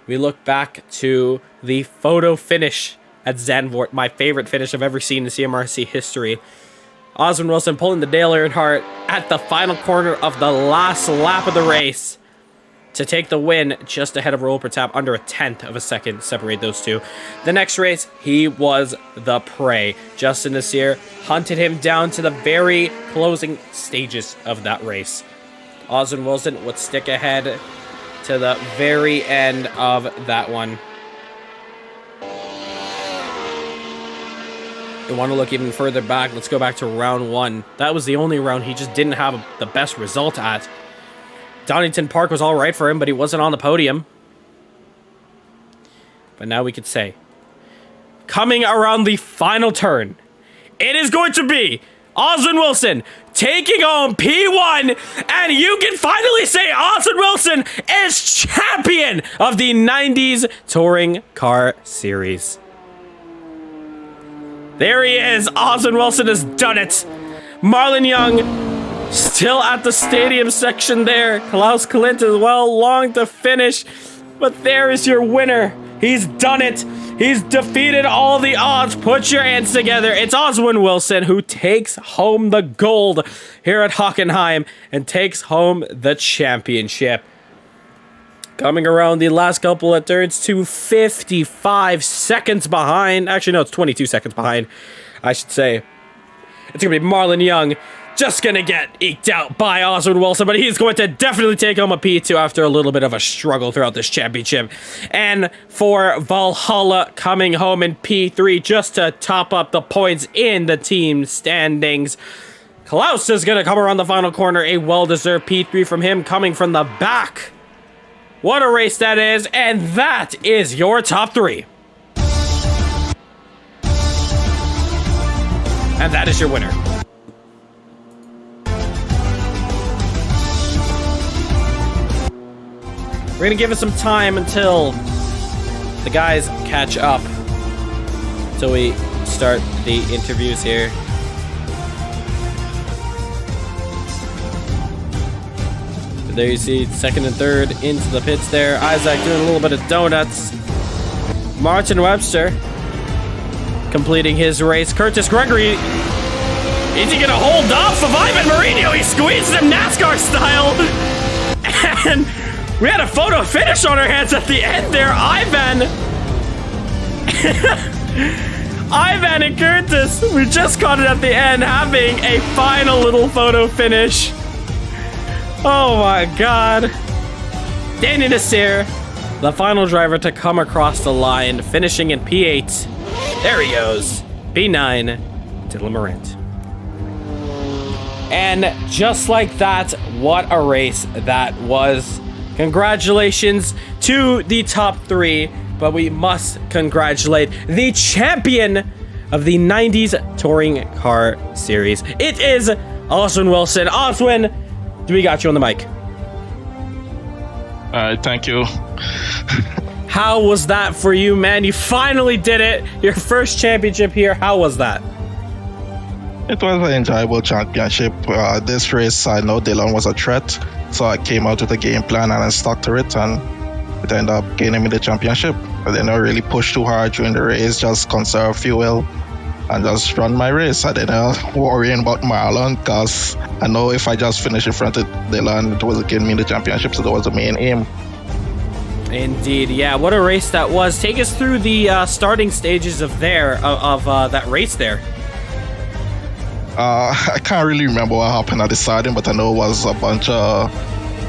We look back to the photo finish at Zandvoort, my favorite finish I've ever seen in CMRC history. Oswin Wilson pulling the Dale Earnhardt at the final corner of the last lap of the race to take the win, just ahead of roll per tap, under a 1/10 of a second separate those two. The next race, he was the prey. Justin Nasir hunted him down to the very closing stages of that race. Oswin Wilson would stick ahead to the very end of that one. You want to look even further back, let's go back to round 1. That was the only round he just didn't have the best result at. Donington Park was all right for him, but he wasn't on the podium. But now we could say, coming around the final turn, it is going to be Oswin Wilson taking home P1, and you can finally say Oswin Wilson is champion of the 90s Touring Car Series. There he is. Oswin Wilson has done it. Marlon Young still at the stadium section there. Klaus Klint as well, long to finish. But there is your winner. He's done it. He's defeated all the odds. Put your hands together. It's Oswin Wilson who takes home the gold here at Hockenheim and takes home the championship. Coming around the last couple of turns to 55 seconds behind. Actually, no, it's 22 seconds behind, I should say. It's going to be Marlon Young. Just going to get eked out by Oswin Wilson, but he's going to definitely take home a P2 after a little bit of a struggle throughout this championship. And for Valhalla coming home in P3 just to top up the points in the team standings. Klaus is going to come around the final corner. A well-deserved P3 from him coming from the back. What a race that is, and that is your top 3. And that is your winner. We're going to give it some time until the guys catch up. till we start the interviews here. There you see second and third into the pits there. Isaac doing a little bit of donuts. Martin Webster completing his race. Curtis Gregory, is he going to hold off of Ivan Marino? He squeezed him NASCAR style. And we had a photo finish on our hands at the end there. Ivan and Curtis, we just caught it at the end, having a final little photo finish. Oh my God. Danny Nasir, the final driver to come across the line, finishing in P8. There he goes. P9, Dylan Morant. And just like that, what a race that was. Congratulations to the top three, but we must congratulate the champion of the 90s Touring Car Series. It is Oswin Wilson. Oswin, we got you on the mic. Thank you. How was that for you, man? You finally did it. Your first championship here. How was that? It was an enjoyable championship. This race, I know Dylan was a threat, so I came out with a game plan and I stuck to it, and it ended up gaining me the championship. I didn't really push too hard during the race, just conserve fuel and just run my race. I didn't worry about Marlon, because I know if I just finish in front of Dylan, it was getting me the championship, so that was the main aim. Indeed, yeah. What a race that was. Take us through the starting stages of that race there. I can't really remember what happened at the starting, but I know it was a bunch of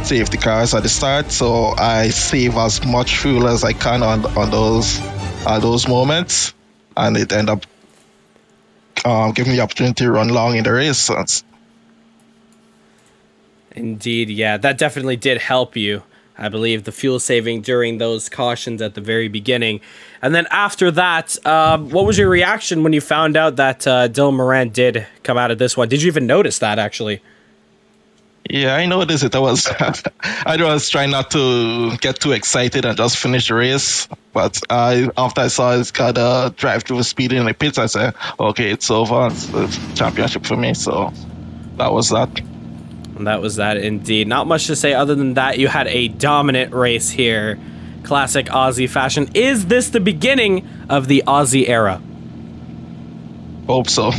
safety cars at the start, so I save as much fuel as I can on those moments, and it ended up giving me the opportunity to run long in the race. Indeed, yeah, that definitely did help you. I believe the fuel saving during those cautions at the very beginning. And then after that, what was your reaction when you found out that Dylan Morant did come out of this one? Did you even notice that, actually? Yeah, I noticed it. I was trying not to get too excited and just finish the race. But after I saw his car drive through the speed in the pits, I said, okay, it's over. It's the championship for me. So that was that. And that was that indeed. Not much to say other than that. You had a dominant race here. Classic Aussie fashion. Is this the beginning of the Aussie era? Hope so.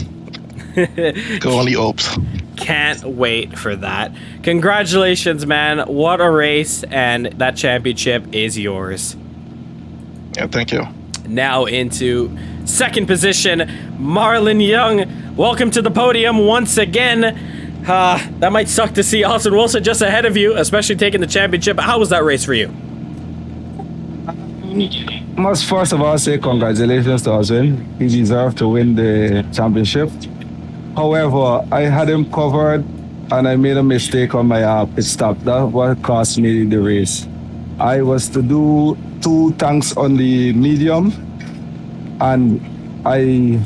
Can only hope so. Can't wait for that. Congratulations, man. What a race, and that championship is yours. Yeah, thank you. Now into second position, Marlon Young. Welcome to the podium once again. That might suck to see Oswin Wilson just ahead of you, especially taking the championship. How was that race for you? Must first of all say congratulations to Oswin. He deserved to win the championship. However, I had him covered and I made a mistake on my pit stop. That's what cost me the race. I was to do 2 tanks on the medium, and I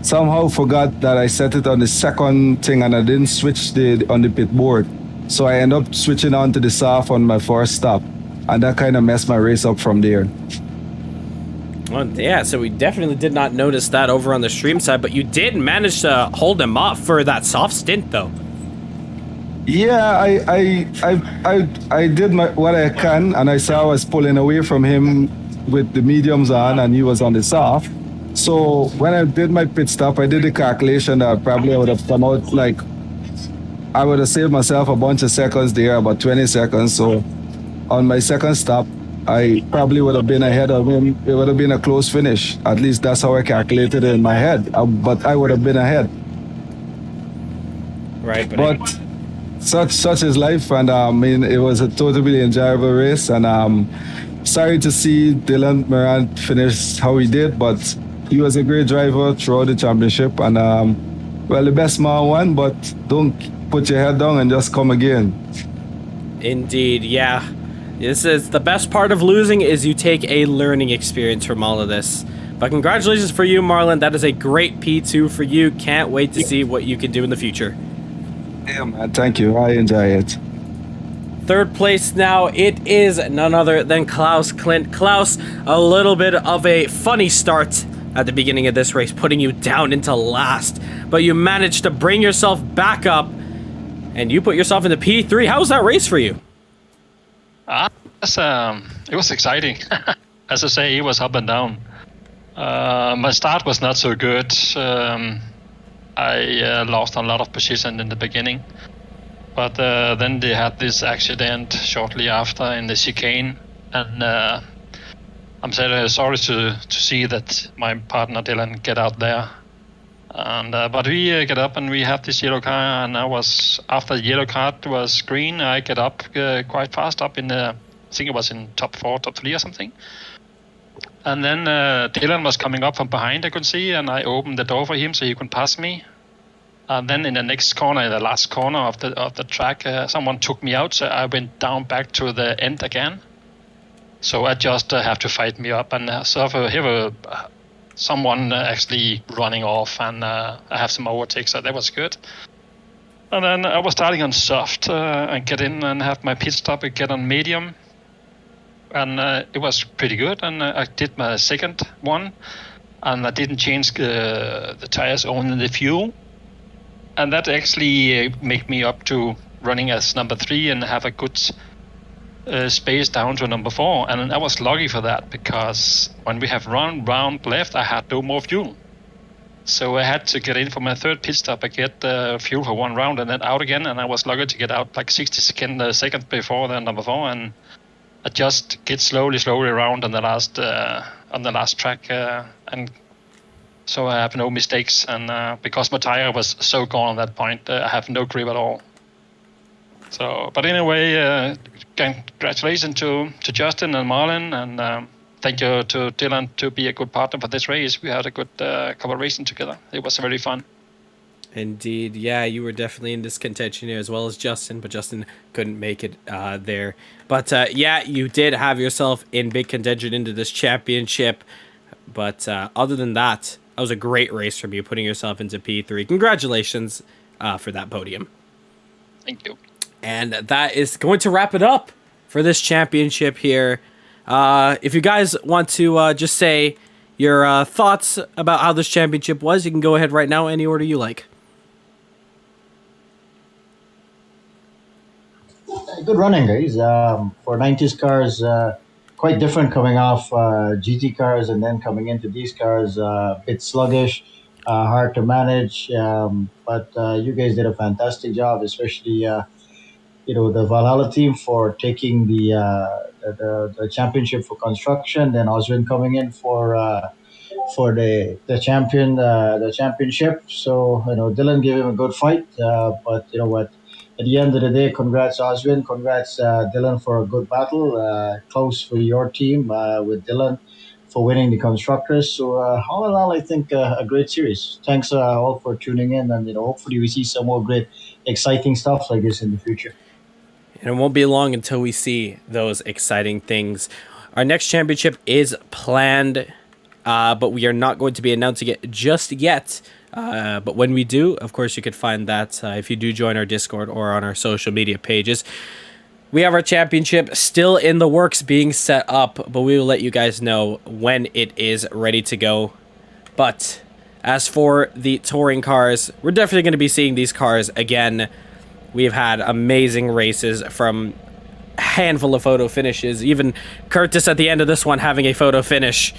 somehow forgot that I set it on the second thing and I didn't switch on the pit board. So I ended up switching on to the soft on my first stop, and that kind of messed my race up from there. Well, yeah, so we definitely did not notice that over on the stream side, but you did manage to hold him off for that soft stint, though. Yeah, I did what I can, and I saw I was pulling away from him with the mediums on, and he was on the soft. So when I did my pit stop, I did the calculation that probably I would have come out like, I would have saved myself a bunch of seconds there, about 20 seconds. So on my second stop, I probably would have been ahead of him. It would have been a close finish. At least that's how I calculated it in my head. But I would have been ahead. Right. But such is life. And I mean, it was a totally enjoyable race. And sorry to see Dylan Morant finish how he did, but he was a great driver throughout the championship. And well, the best man won, but don't put your head down and just come again. Indeed, yeah. This is the best part of losing, is you take a learning experience from all of this. But congratulations for you, Marlon. That is a great P2 for you. Can't wait to see what you can do in the future. Yeah, man. Thank you. I enjoy it. Third place now, it is none other than Klaus Klint. Klaus, a little bit of a funny start at the beginning of this race, putting you down into last. But you managed to bring yourself back up, and you put yourself into P3. How was that race for you? It was exciting. As I say, it was up and down. My start was not so good. I lost a lot of position in the beginning. But then they had this accident shortly after in the chicane. And I'm sorry to see that my partner Dylan get out there. And but we get up and we have this yellow car. And after the yellow card was green, I get up quite fast up in the, I think it was in top 4, top 3 or something. And then Dylan was coming up from behind, I could see, and I opened the door for him so he could pass me. And then in the next corner, the last corner of the track, someone took me out, so I went down back to the end again. So I just have to fight me up, and so I have someone actually running off, and I have some overtakes, so that was good. And then I was starting on soft and get in and have my pit stop and get on medium. And it was pretty good, and I did my second one, and I didn't change the tires, only the fuel. And that actually made me up to running as number 3 and have a good space down to number 4. And I was lucky for that, because when we have run round left, I had no more fuel. So I had to get in for my third pit stop. I get fuel for 1 round and then out again, and I was lucky to get out like 60 seconds before the number 4, and I just get slowly around on the last track, and so I have no mistakes. And because my tire was so gone at that point, I have no grip at all. So, but anyway, congratulations to Justin and Marlon, and thank you to Dylan to be a good partner for this race. We had a good couple of races together. It was very fun. Indeed, yeah, you were definitely in this contention here as well as Justin, but Justin couldn't make it there. But yeah, you did have yourself in big contention into this championship. But other than that was a great race from you, putting yourself into P3. Congratulations for that podium. Thank you. And that is going to wrap it up for this championship here. If you guys want to just say your thoughts about how this championship was, you can go ahead right now, any order you like. Good running, guys. For 90s cars, quite different coming off GT cars and then coming into these cars. A bit sluggish, hard to manage. But you guys did a fantastic job, especially the Valhalla team for taking the championship for construction. Then Oswin coming in for the championship. So Dylan gave him a good fight. But you know what? At the end of the day, congrats Oswin, congrats Dylan for a good battle. Close for your team with Dylan for winning the constructors. So all in all, I think a great series. Thanks all for tuning in, and hopefully we see some more great, exciting stuff like this in the future. And it won't be long until we see those exciting things. Our next championship is planned, but we are not going to be announcing it just yet. But when we do, of course, you could find that if you do join our Discord or on our social media pages. We have our championship still in the works being set up, but we will let you guys know when it is ready to go. But as for the touring cars, we're definitely going to be seeing these cars again. We've had amazing races from a handful of photo finishes. Even Curtis at the end of this one having a photo finish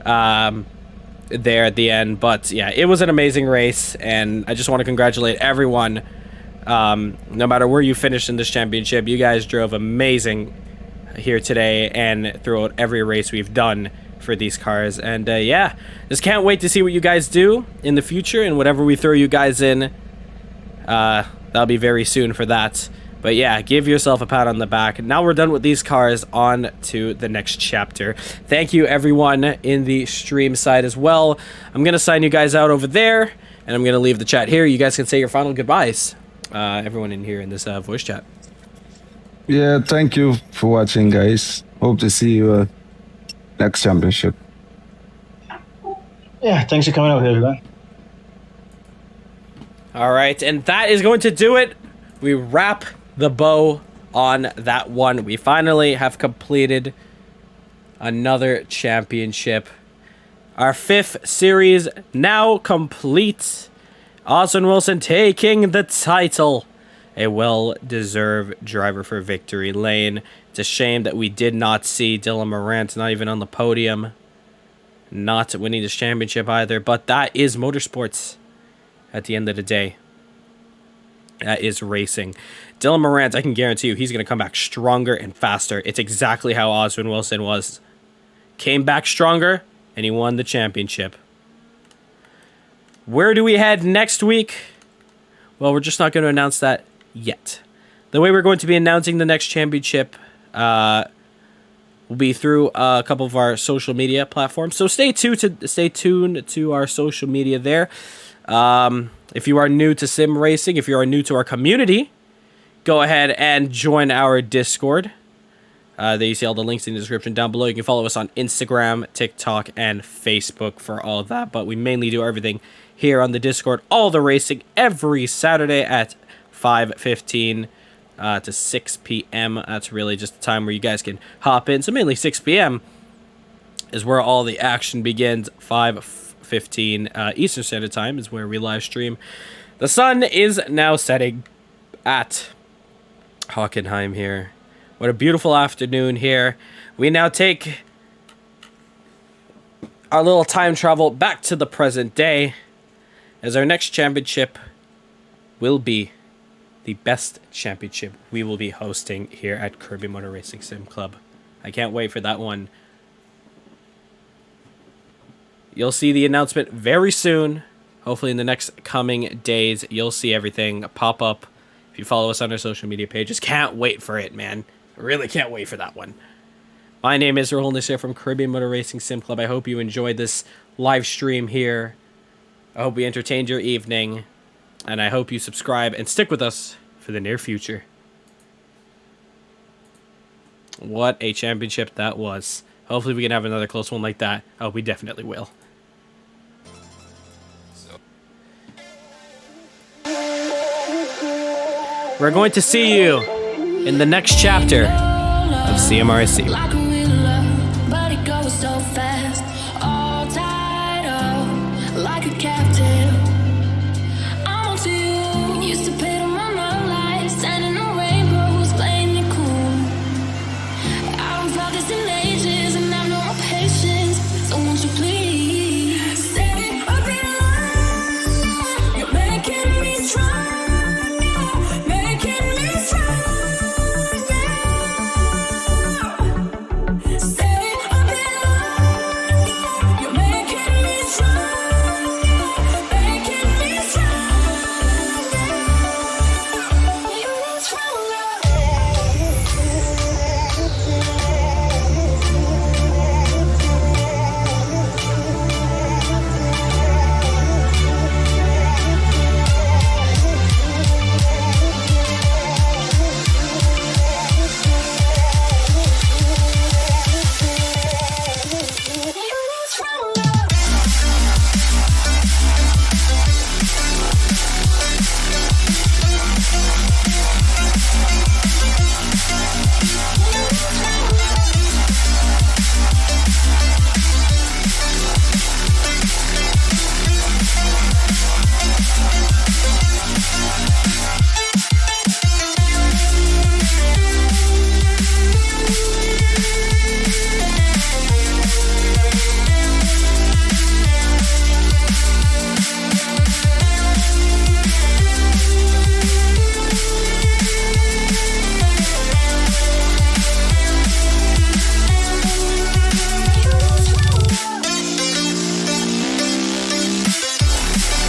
there at the end. But yeah, it was an amazing race, and I just want to congratulate everyone. No matter where you finished in this championship, you guys drove amazing here today and throughout every race we've done for these cars. And yeah, just can't wait to see what you guys do in the future, and whatever we throw you guys in, that'll be very soon for that. But yeah, give yourself a pat on the back. Now we're done with these cars, on to the next chapter. Thank you everyone in the stream side as well. I'm going to sign you guys out over there, and I'm going to leave the chat here. You guys can say your final goodbyes. Everyone in here in this voice chat. Yeah, thank you for watching, guys. Hope to see you next championship. Yeah, thanks for coming out here, everyone. All right, and that is going to do it. We wrap the bow on that one. We finally have completed another championship. Our 5th series now complete. Oswin Wilson taking the title. A well-deserved driver for victory lane. It's a shame that we did not see Dylan Morant, not even on the podium. Not winning this championship either. But that is motorsports at the end of the day. That is racing. Dylan Morant, I can guarantee you, he's going to come back stronger and faster. It's exactly how Oswin Wilson was. Came back stronger, and he won the championship. Where do we head next week? Well, we're just not going to announce that yet. The way we're going to be announcing the next championship will be through a couple of our social media platforms. So stay tuned to our social media there. If you are new to sim racing, if you are new to our community, go ahead and join our Discord. There you see all the links in the description down below. You can follow us on Instagram, TikTok, and Facebook for all of that. But we mainly do everything here on the Discord. All the racing every Saturday at 5:15 to 6 p.m. That's really just the time where you guys can hop in. So mainly 6 p.m. is where all the action begins. 5:15 Eastern Standard Time is where we live stream. The sun is now setting at Hockenheim here. What a beautiful afternoon here. We now take our little time travel back to the present day, as our next championship will be the best championship we will be hosting here at Kirby Motor Racing Sim Club. I can't wait for that one. You'll see the announcement very soon. Hopefully in the next coming days, you'll see everything pop up. If you follow us on our social media pages, can't wait for it, man. Really can't wait for that one. My name is Rahul Nisir from Caribbean Motor Racing Sim Club. I hope you enjoyed this live stream here. I hope we entertained your evening. And I hope you subscribe and stick with us for the near future. What a championship that was. Hopefully we can have another close one like that. Oh, we definitely will. We're going to see you in the next chapter of CMRC.